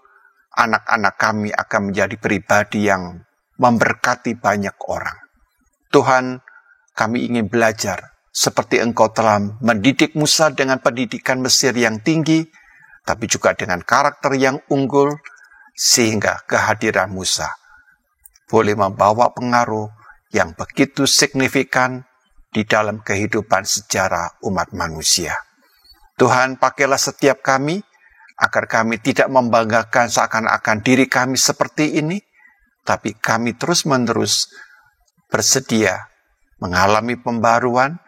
anak-anak kami akan menjadi pribadi yang memberkati banyak orang. Tuhan, kami ingin belajar seperti Engkau telah mendidik Musa dengan pendidikan Mesir yang tinggi, tapi juga dengan karakter yang unggul, sehingga kehadiran Musa boleh membawa pengaruh yang begitu signifikan di dalam kehidupan sejarah umat manusia. Tuhan, pakailah setiap kami, agar kami tidak membanggakan seakan-akan diri kami seperti ini, tapi kami terus-menerus bersedia mengalami pembaruan,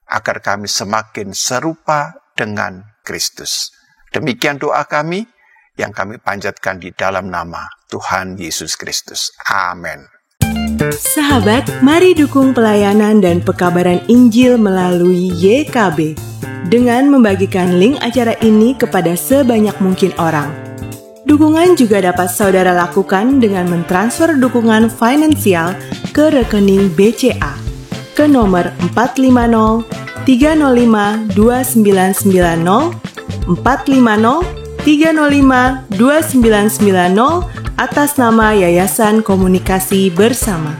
agar kami semakin serupa dengan Kristus. Demikian doa kami yang kami panjatkan di dalam nama Tuhan Yesus Kristus. Amin. Sahabat, mari dukung pelayanan dan pekabaran Injil melalui YKB dengan membagikan link acara ini kepada sebanyak mungkin orang. Dukungan juga dapat saudara lakukan dengan mentransfer dukungan finansial ke rekening BCA ke nomor 450 305 2990 450 305 2990 atas nama Yayasan Komunikasi Bersama.